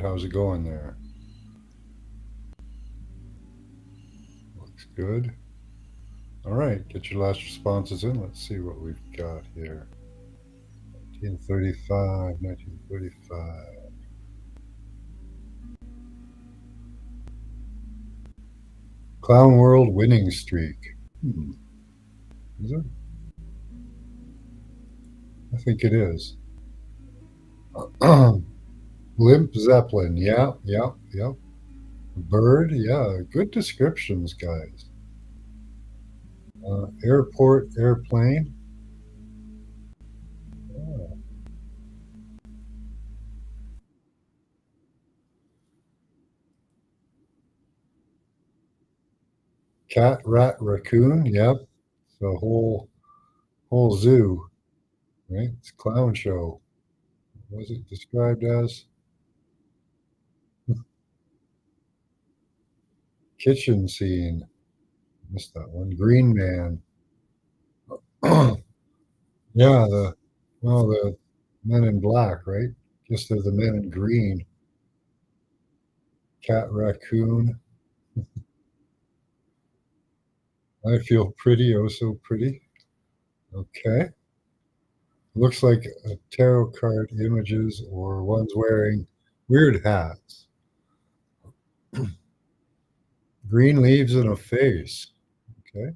How's it going there? Looks good. All right, get your last responses in. Let's see what we've got here. 1935, 1935. Clown World winning streak. Is it? I think it is. Limp Zeppelin. Yeah, yeah, yeah. Bird. Yeah, good descriptions, guys. Airport airplane. Oh. Cat, rat, raccoon. Yep. The whole zoo, right? It's a clown show. What was it described as? Kitchen scene. Missed that one. Green Man. Yeah, the men in black, right? Guess they're the men in green. Cat, raccoon. I feel pretty, oh so pretty. Okay. Looks like tarot card images or one's wearing weird hats. Green leaves and a face. Okay.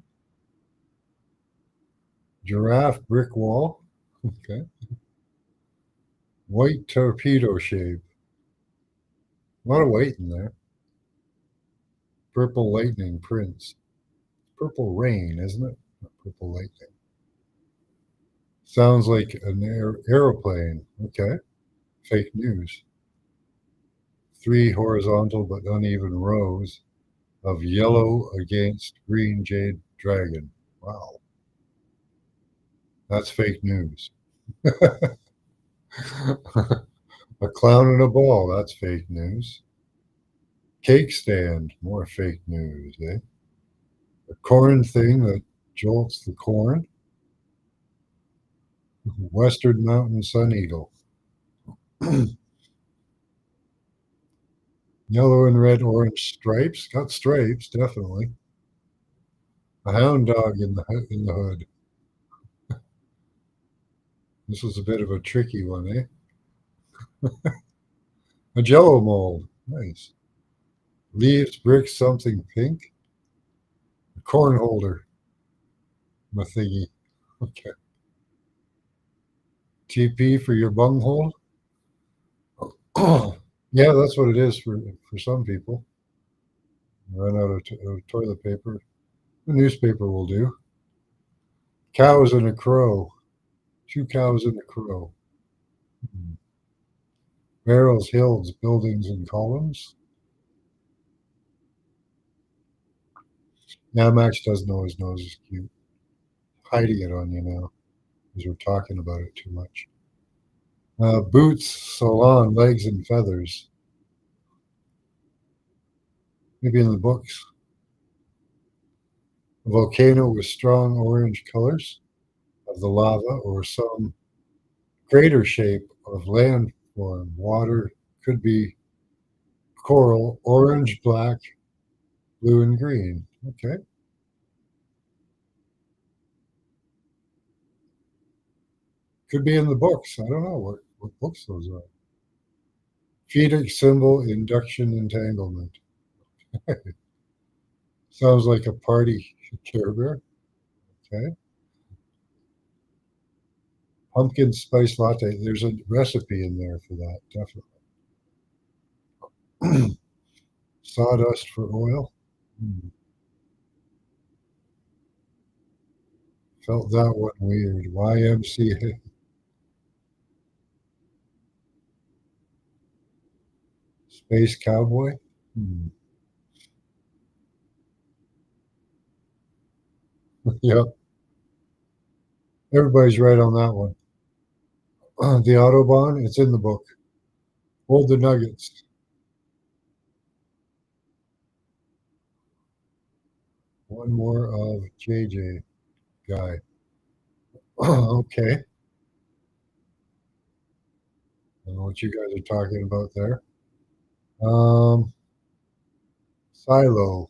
Giraffe brick wall. Okay. White torpedo shape. A lot of white in there. Purple lightning prints. Purple rain, isn't it? Not purple lightning. Sounds like an aeroplane. Okay. Fake news. 3 horizontal but uneven rows of yellow against green jade dragon. Wow. That's fake news. A clown and a ball. That's fake news. Cake stand. More fake news, eh? A corn thing that jolts the corn. Western mountain sun eagle. Yellow and red, orange stripes. Got stripes, definitely. A hound dog in the hood. This was a bit of a tricky one, eh? A jello mold. Nice. Leaves, bricks, something pink. A corn holder. My thingy. Okay. TP for your bunghole. Yeah, that's what it is for some people. Run out of toilet paper. The newspaper will do. Cows and a crow. 2 cows and a crow. Barrels, hills, buildings, and columns. Yeah, Max does know his nose is cute. Hiding it on you now because we're talking about it too much. Boots, salon, legs, and feathers. Maybe in the books. A volcano with strong orange colors of the lava or some crater shape of landform. Water could be coral, orange, black, blue, and green. Okay. Could be in the books. I don't know what books those are. Phoenix symbol, induction entanglement. Sounds like a party Care Bear. Okay. Pumpkin spice latte. There's a recipe in there for that, definitely. Sawdust for oil. Felt that one weird. YMCA. Space cowboy. Yep. Everybody's right on that one. The Autobahn, it's in the book. Hold the nuggets. One more of JJ guy. Okay. I don't know what you guys are talking about there. Um, Silo.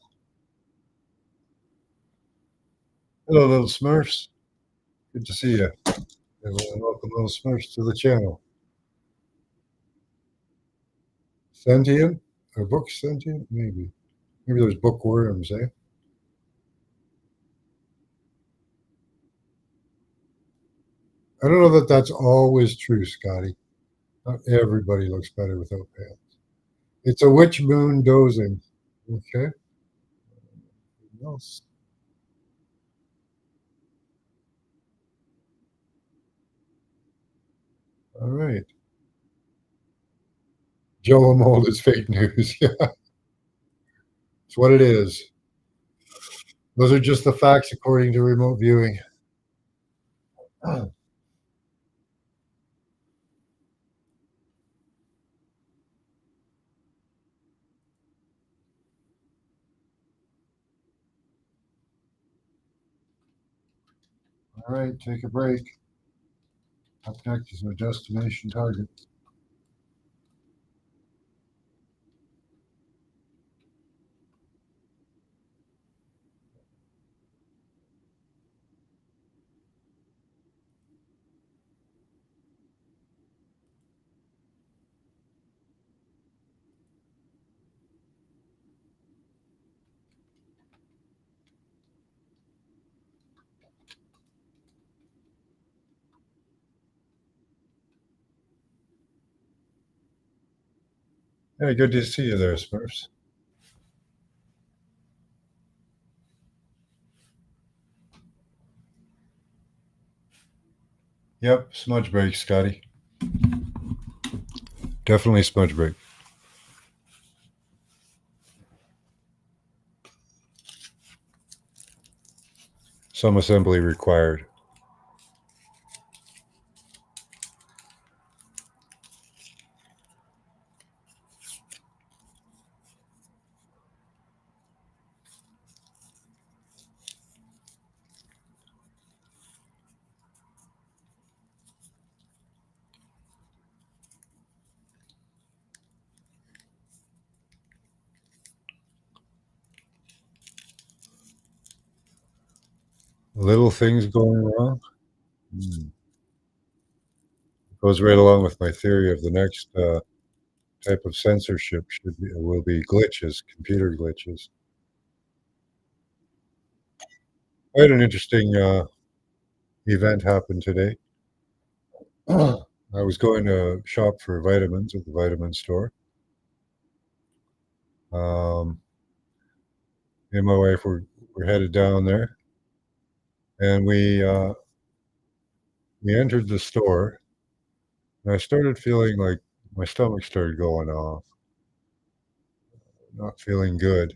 Hello, little Smurfs. Good to see you. And welcome, little Smurfs, to the channel. Sentient? Are books sentient? Maybe. Maybe there's bookworms, eh? I don't know that that's always true, Scotty. Not everybody looks better without pants. It's a witch moon dozing. Okay. What else? All right. Jello mold is fake news. Yeah, it's what it is. Those are just the facts according to remote viewing. All right, take a break. Up next is our destination target. Hey, good to see you there, Smurfs. Yep, smudge break, Scotty. Definitely smudge break. Some assembly required. Little things going wrong. Goes right along with my theory of the next type of censorship will be glitches, computer glitches. I had an interesting event happen today. I was going to shop for vitamins at the vitamin store. Um, Me and my wife were headed down there, and we entered the store, and I started feeling like my stomach started going off, not feeling good.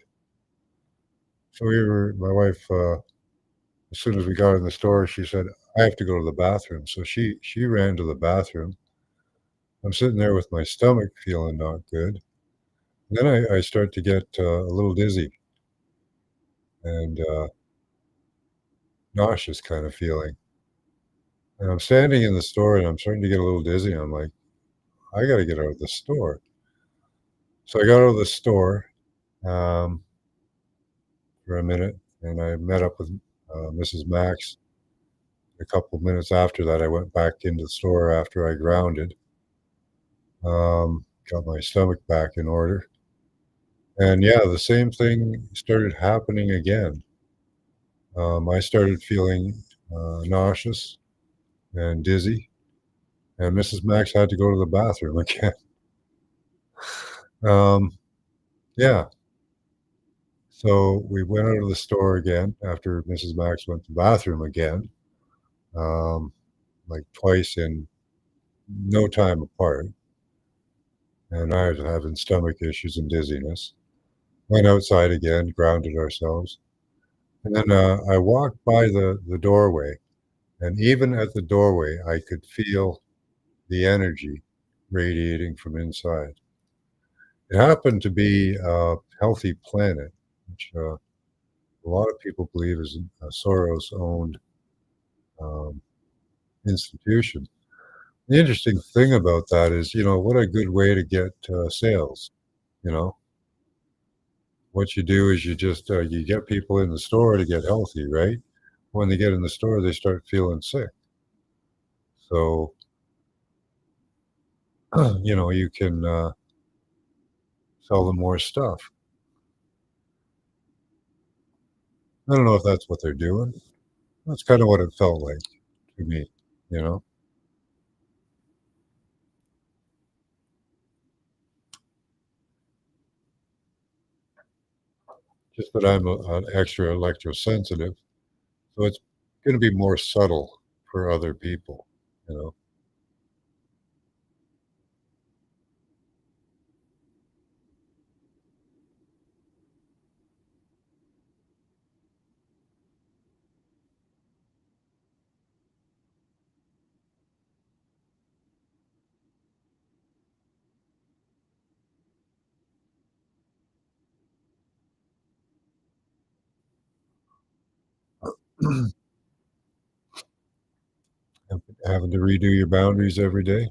So my wife, as soon as we got in the store, she said, "I have to go to the bathroom." So she ran to the bathroom. I'm sitting there with my stomach feeling not good. Then I start to get a little dizzy and nauseous kind of feeling. And I'm standing in the store and I'm starting to get a little dizzy. I'm like, I got to get out of the store. So I got out of the store um, for a minute and I met up with Mrs. Max. A couple of minutes after that, I went back into the store after I grounded, got my stomach back in order. And yeah, the same thing started happening again. I started feeling nauseous and dizzy, and Mrs. Max had to go to the bathroom again. Um, yeah, so we went out of the store again after Mrs. Max went to the bathroom again, um, like twice in no time apart. And I was having stomach issues and dizziness. Went outside again, grounded ourselves. And then I walked by the doorway, and even at the doorway, I could feel the energy radiating from inside. It happened to be a Healthy Planet, which a lot of people believe is a Soros-owned um, institution. The interesting thing about that is, what a good way to get sales. you know? What you do is you just, you get people in the store to get healthy, right? When they get in the store, they start feeling sick. So, you can, sell them more stuff. I don't know if that's what they're doing. That's kinda what it felt like to me, you know? Just that I'm an extra electrosensitive, so it's gonna be more subtle for other people, you know? Having to redo your boundaries every day?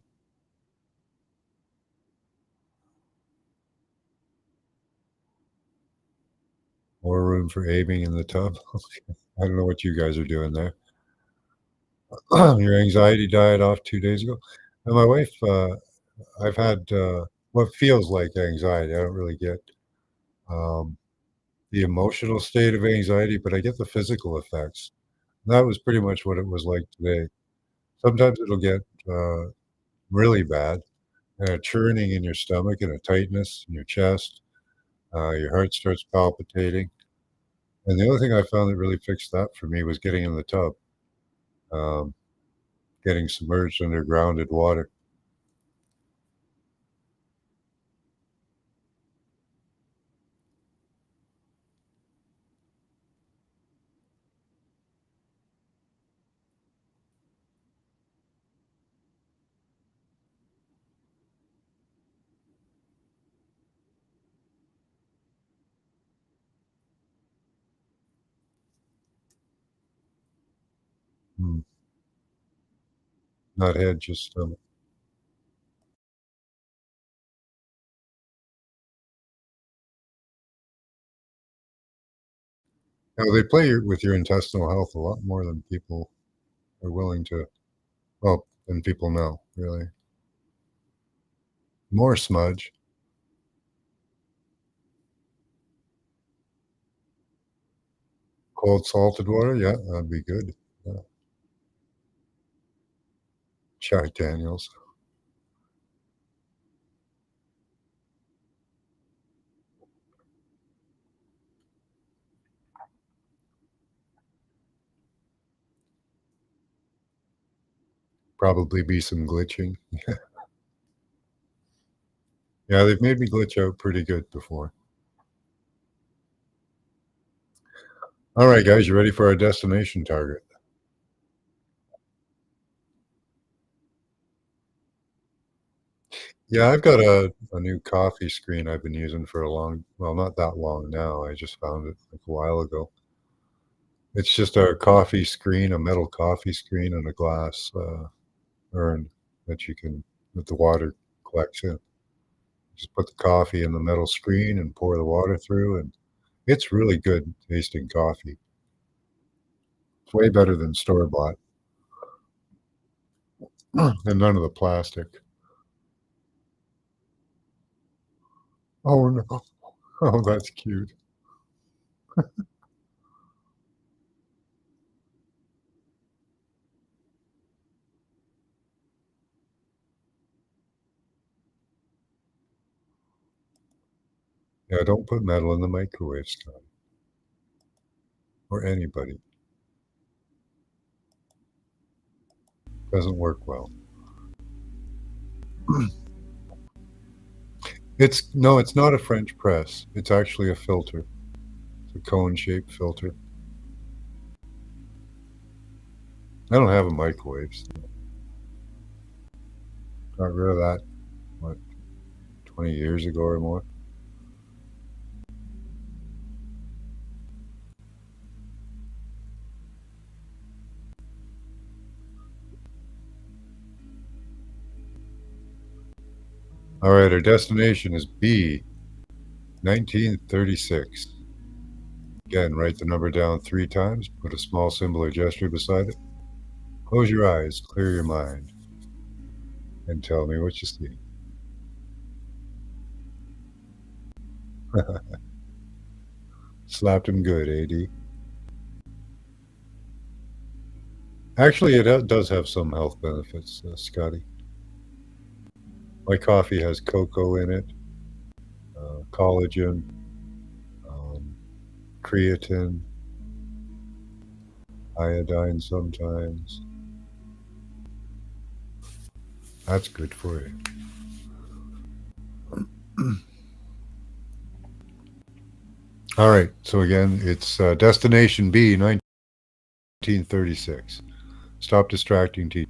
More room for aiming in the tub? I don't know what you guys are doing there. Your anxiety died off 2 days ago? And my wife, I've had, what feels like anxiety. I don't really get, um, the emotional state of anxiety, but I get the physical effects. That was pretty much what it was like today. Sometimes it'll get, really bad, and a churning in your stomach and a tightness in your chest. Your heart starts palpitating. And the other thing I found that really fixed that for me was getting in the tub, um, getting submerged under grounded water. Mm. Not head, just stomach. Now they play with your intestinal health a lot more than people are willing to, well, than people know, really. More smudge, cold salted water, yeah, that'd be good. Yeah. Jack Daniels, probably be some glitching. Yeah, they've made me glitch out pretty good before. All right, guys, you ready for our destination target? Yeah, I've got a new coffee screen I've been using for a long, well, not that long now. I just found it like a while ago. It's just a coffee screen, a metal coffee screen and a glass, urn that you can that the water collects in. Just put the coffee in the metal screen and pour the water through, and it's really good tasting coffee. It's way better than store-bought, and none of the plastic. Oh, no. Oh, that's cute. Yeah, don't put metal in the microwave, Scott, or anybody. Doesn't work well. It's no, it's not a French press. It's actually a filter. It's a cone-shaped filter. I don't have a microwave, so got rid of that, what, 20 years ago or more. All right, our destination is B. 1936. Again, write the number down 3 times, put a small symbol or gesture beside it. Close your eyes, clear your mind, and tell me what you see. Slapped him good, AD. Actually, it does have some health benefits, Scotty. My coffee has cocoa in it, collagen, um, creatine, iodine sometimes. That's good for you. All right. So again, it's Destination B, 1936. Stop distracting teachers.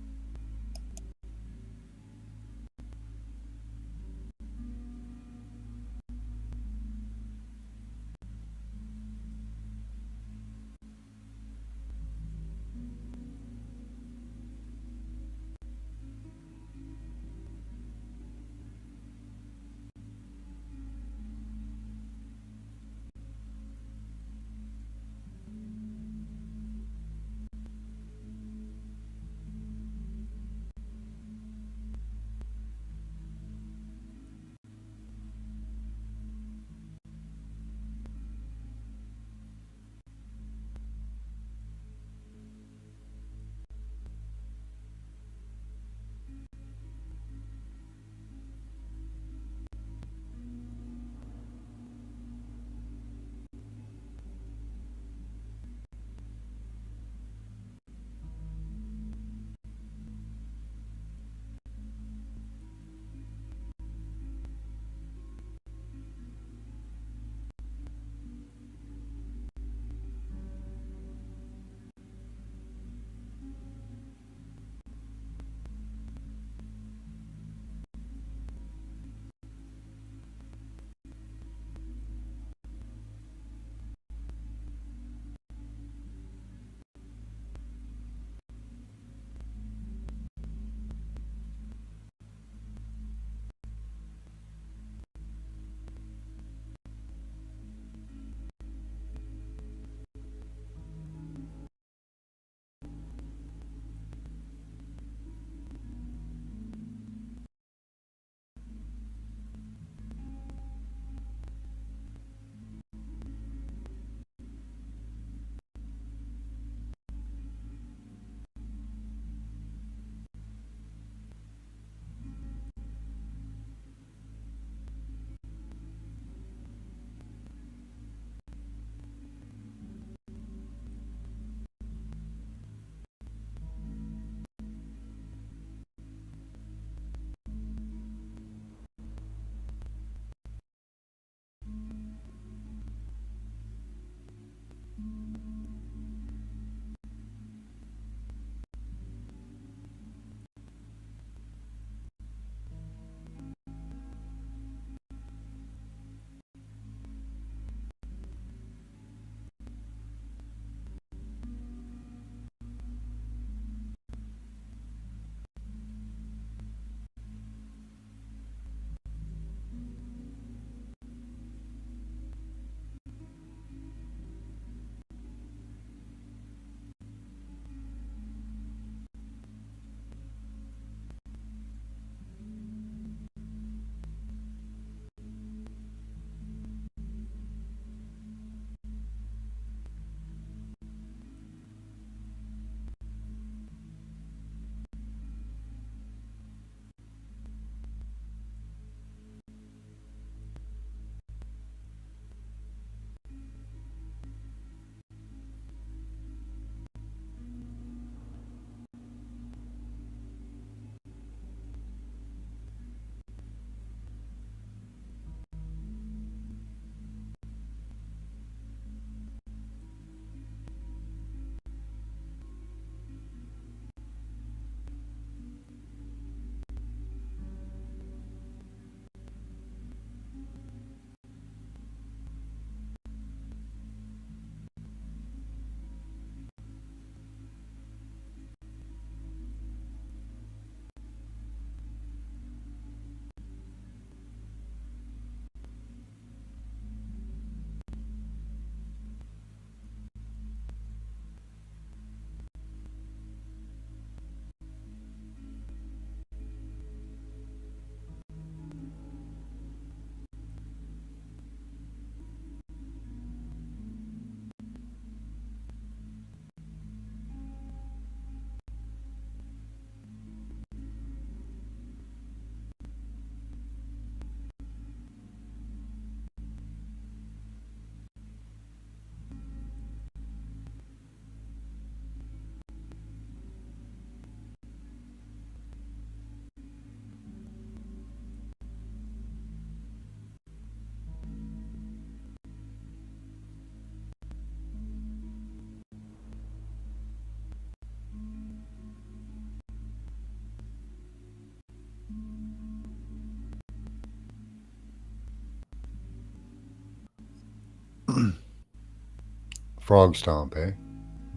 frog stomp, eh?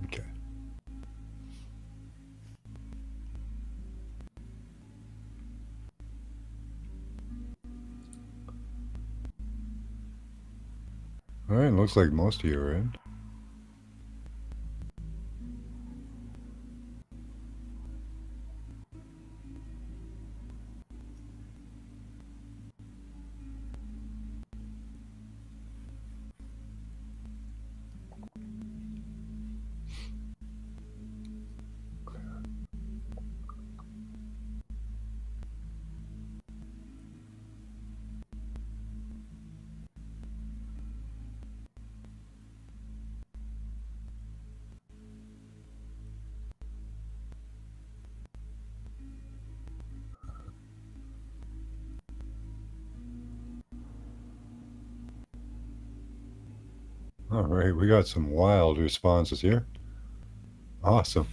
Okay. All right, looks like most of you are in. All right, we got some wild responses here. Awesome.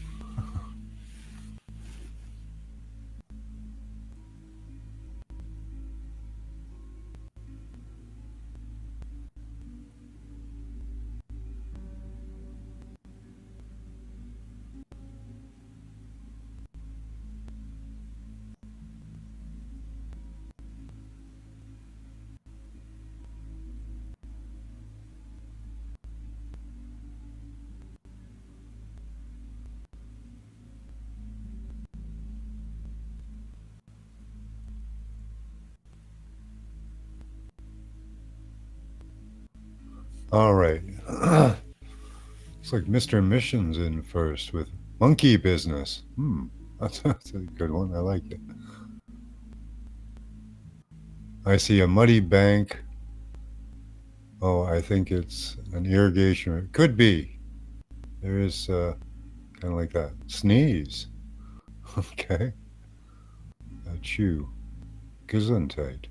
All right. Looks like Mr. Mission's in first with monkey business. That's a good one. I like it. I see a muddy bank. Oh, I think it's an irrigation. It could be. There is kind of like that. Sneeze. Okay. Chew. Gesundheit.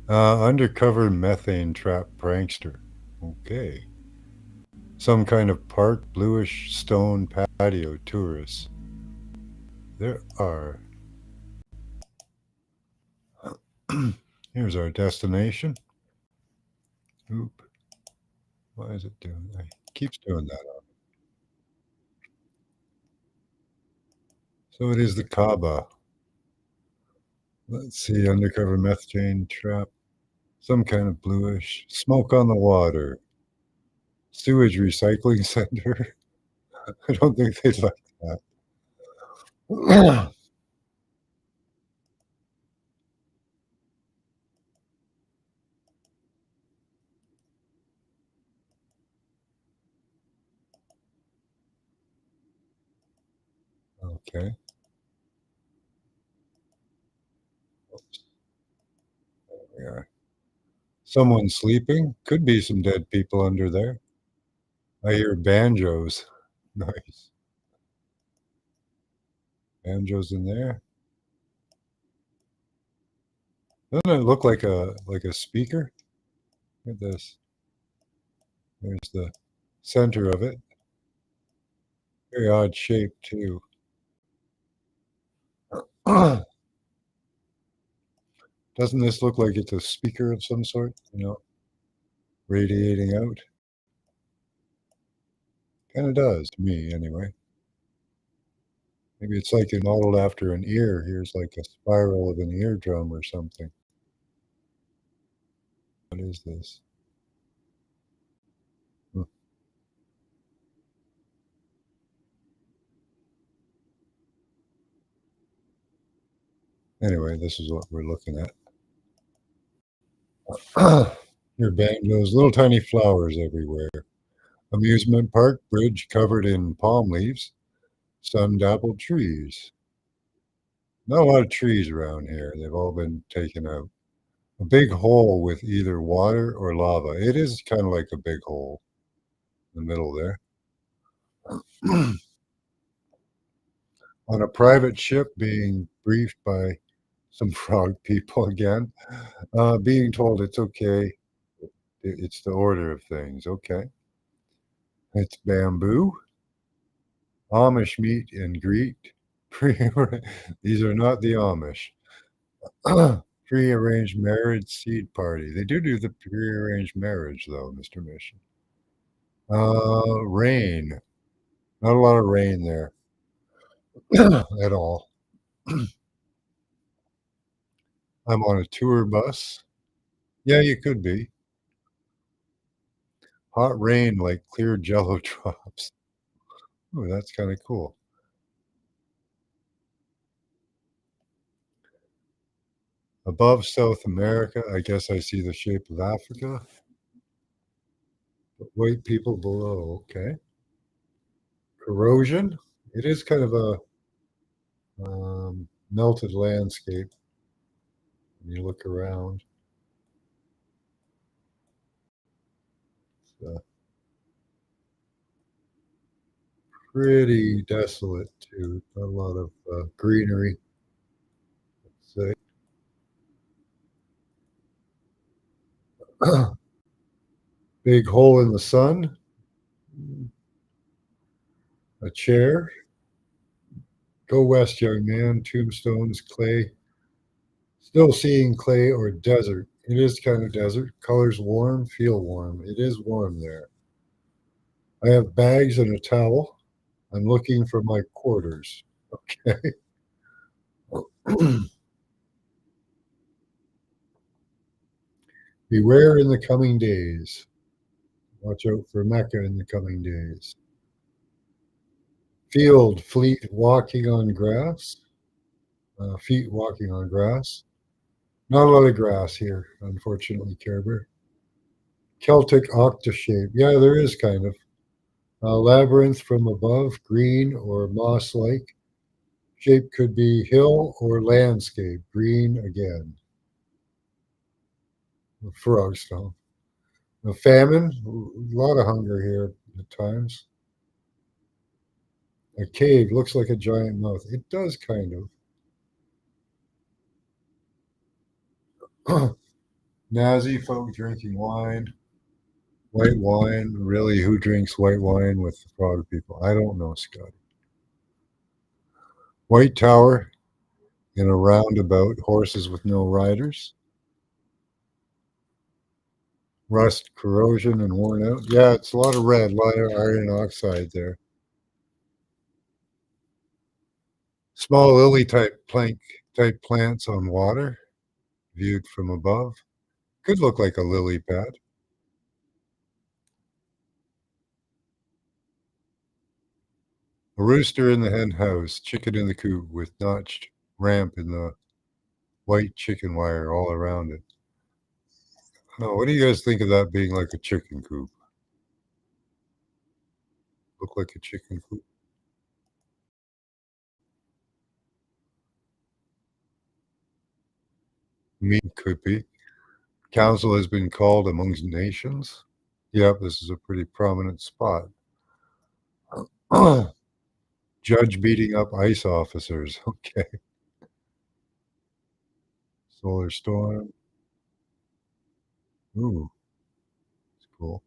Undercover methane trap prankster. Okay. Some kind of park, bluish stone patio tourists. There are. Here's our destination. Oop. Why is it doing that? It keeps doing that. So it is the Kaaba. Let's see. Undercover methane trap. Some kind of bluish. Smoke on the water. Sewage recycling center. I don't think they'd like that. Okay. Oops. There we are. Someone sleeping. Could be some dead people under there. I hear banjos. Nice. Banjos in there. Doesn't it look like a speaker? Look at this. There's the center of it. Very odd shape too. Doesn't this look like it's a speaker of some sort? Radiating out? Kind of does to me, anyway. Maybe it's like it modeled after an ear. Here's like a spiral of an eardrum or something. What is this? Hmm. Anyway, this is what we're looking at. Your banjos, little tiny flowers everywhere. Amusement park, bridge covered in palm leaves, sun dappled trees. Not a lot of trees around here. They've all been taken out. A big hole with either water or lava. It is kind of like a big hole in the middle there. On a private ship being briefed by some frog people again, being told it's okay. It's the order of things. Okay. It's bamboo, Amish meet and greet. These are not the Amish. Prearranged marriage seed party. They do the prearranged marriage, though, Mr. Mission. Rain. Not a lot of rain there at all. I'm on a tour bus. Yeah, you could be. Hot rain like clear jello drops. Ooh, that's kinda cool. Above South America, I guess I see the shape of Africa, but white people below, okay. Corrosion? It is kind of a, melted landscape when you look around. It's, pretty desolate too, not a lot of, greenery, say. Big hole in the sun, a chair. Go west, young man, tombstones, clay. Still seeing clay or desert. It is kind of desert. Colors warm, feel warm. It is warm there. I have bags and a towel. I'm looking for my quarters. Okay. Beware in the coming days. Watch out for Mecca in the coming days. Field, fleet walking on grass. Feet walking on grass. Not a lot of grass here, unfortunately, Care Bear. Celtic octoshape. Yeah, there is kind of. Labyrinth from above, green or moss-like. Shape could be hill or landscape, green again. Frogstone. A famine, a lot of hunger here at times. A cave looks like a giant mouth. It does kind of. Nazi folk drinking wine. White wine. Really, who drinks white wine with the frog people? I don't know, Scott. White Tower in a roundabout, horses with no riders. Rust, corrosion, and worn out. Yeah, it's a lot of red, a lot of iron oxide there. Small lily type plants on water, viewed from above. Could look like a lily pad. A rooster in the hen house, chicken in the coop with notched ramp in the white chicken wire all around it. Oh, what do you guys think of that being like a chicken coop? Look like a chicken coop? Meat could be. Council has been called amongst nations. Yep, this is a pretty prominent spot. Judge beating up ICE officers. Okay. Solar storm. Ooh, it's cool.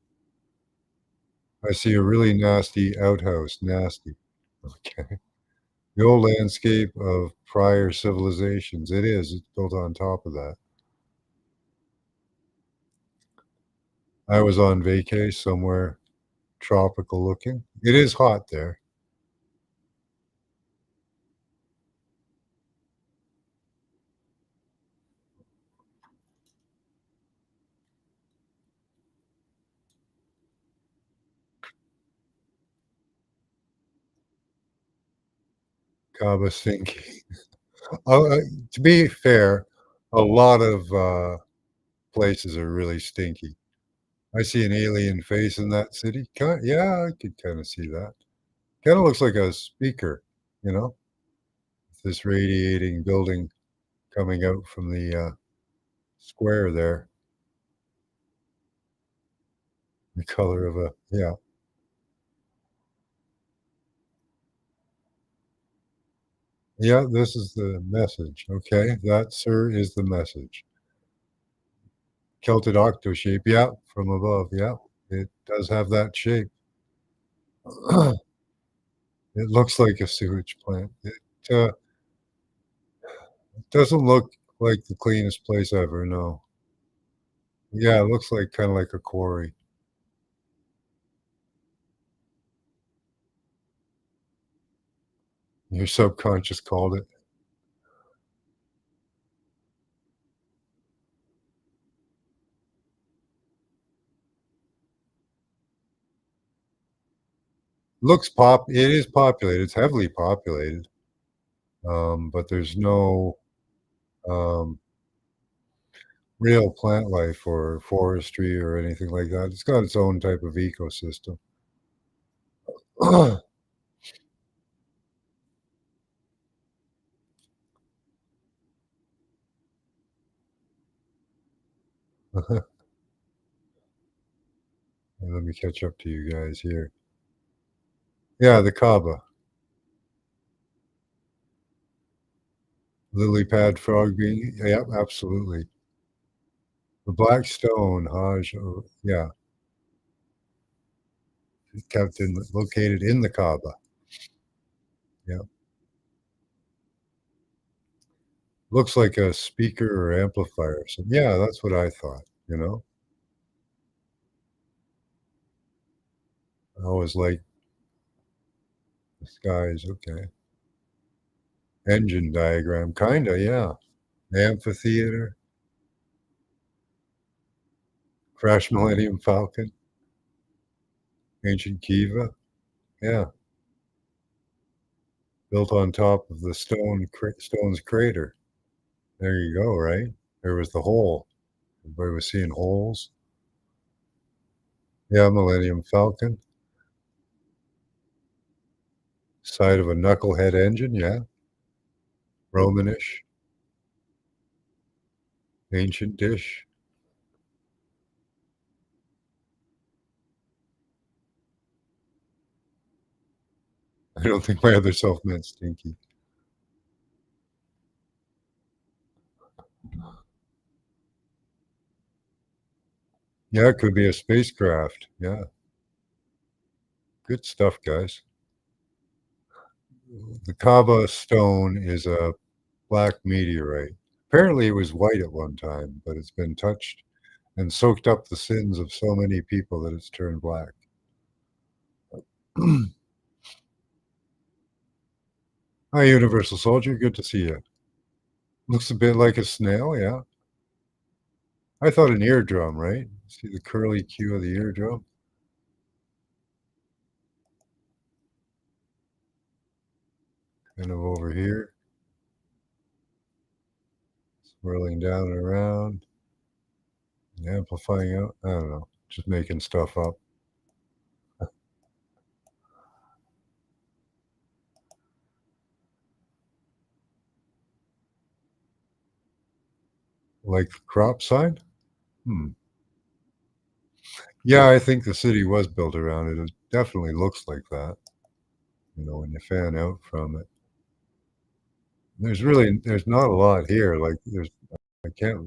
I see a really nasty outhouse. Nasty. Okay. The old landscape of prior civilizations. It is. It's built on top of that. I was on vacay somewhere tropical looking. It is hot there. Cabo stinky. Oh, to be fair, a lot of places are really stinky. I see an alien face in that city. Yeah, I could kind of see that. Kind of looks like a speaker, you know, this radiating building coming out from the square there. The color of a, yeah. Yeah, this is the message. Okay, that, sir, is the message. Celtic octo shape. Yeah, from above. Yeah, it does have that shape. It looks like a sewage plant. It doesn't look like the cleanest place ever. No. Yeah, it looks like kind of like a quarry. Your subconscious called it. It is populated, it's heavily populated, but there's no, um, real plant life or forestry or anything like that. It's got its own type of ecosystem. Let me catch up to you guys here. Yeah, the Kaaba, lily pad frog being, yep, absolutely. The black stone, Hajj, yeah, kept in located in the Kaaba. Yeah, looks like a speaker or amplifier. So yeah, that's what I thought. You know, I always like the skies. Okay, engine diagram, kinda. Yeah, amphitheater, crash Millennium Falcon, ancient Kiva. Yeah, built on top of the stone's crater. There you go. Right there was the hole. Everybody was seeing holes. Yeah, Millennium Falcon, side of a knucklehead engine. Yeah, Romanish, ancient dish. I don't think my other self meant stinky. Yeah, it could be a spacecraft. Yeah, good stuff, guys. The Kaaba stone is a black meteorite. Apparently, it was white at one time, but it's been touched and soaked up the sins of so many people that it's turned black. Hi, Universal Soldier. Good to see you. Looks a bit like a snail, yeah. I thought an eardrum, right? See the curly Q of the eardrum? Kind of over here, swirling down and around, amplifying out. I don't know, just making stuff up. Like the crop sign? Hmm. Yeah, I think the city was built around it. It definitely looks like that, when you fan out from it. There's not a lot here. Like I can't,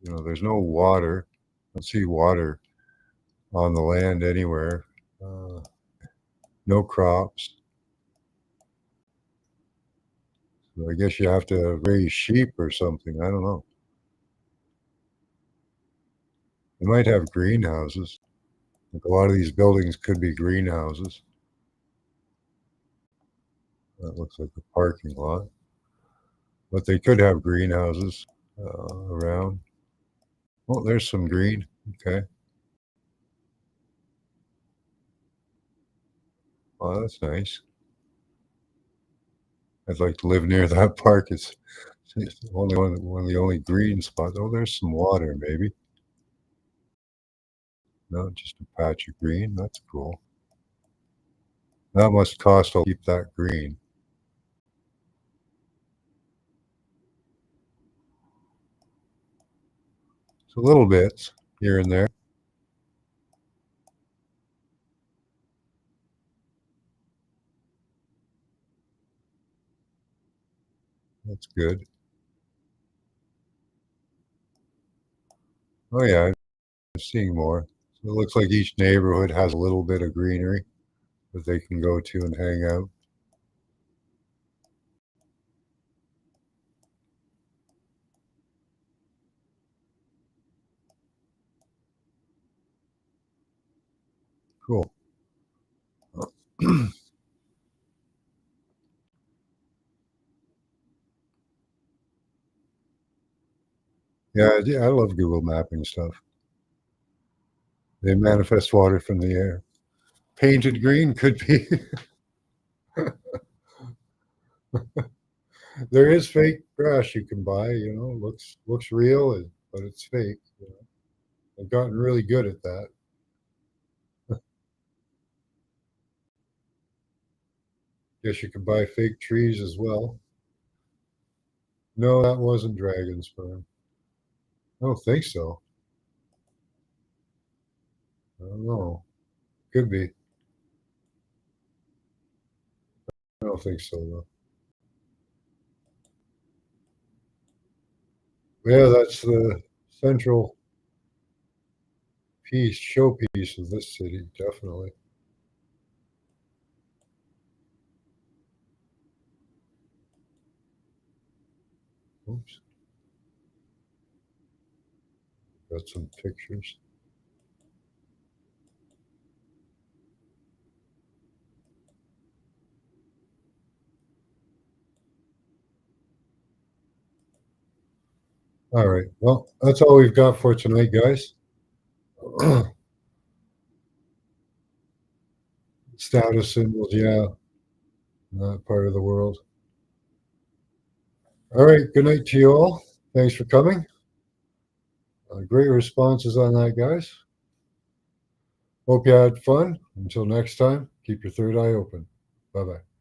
there's no water. I don't see water on the land anywhere. Uh, no crops. So I guess you have to raise sheep or something. I don't know. They might have greenhouses. Like a lot of these buildings could be greenhouses. That looks like a parking lot. But they could have greenhouses around. Oh, there's some green. Okay. Oh, that's nice. I'd like to live near that park. It's only one of the only green spots. Oh, there's some water, maybe. No, just a patch of green. That's cool. That must cost to keep that green. It's a little bit here and there. That's good. Oh yeah, I'm seeing more. So it looks like each neighborhood has a little bit of greenery that they can go to and hang out. Cool. Yeah, I love Google mapping stuff. They manifest water from the air. Painted green could be. There is fake grass you can buy, looks real, but it's fake. They've gotten really good at that. Guess you can buy fake trees as well. No, that wasn't dragon sperm. I don't think so. I don't know. Could be. I don't think so, though. Yeah, that's the central showpiece of this city, definitely. Oops, got some pictures. All right. Well, that's all we've got for tonight, guys. Status symbols, yeah, in that part of the world. All right. Good night to you all. Thanks for coming. Great responses on that, guys. Hope you had fun. Until next time, keep your third eye open. Bye bye.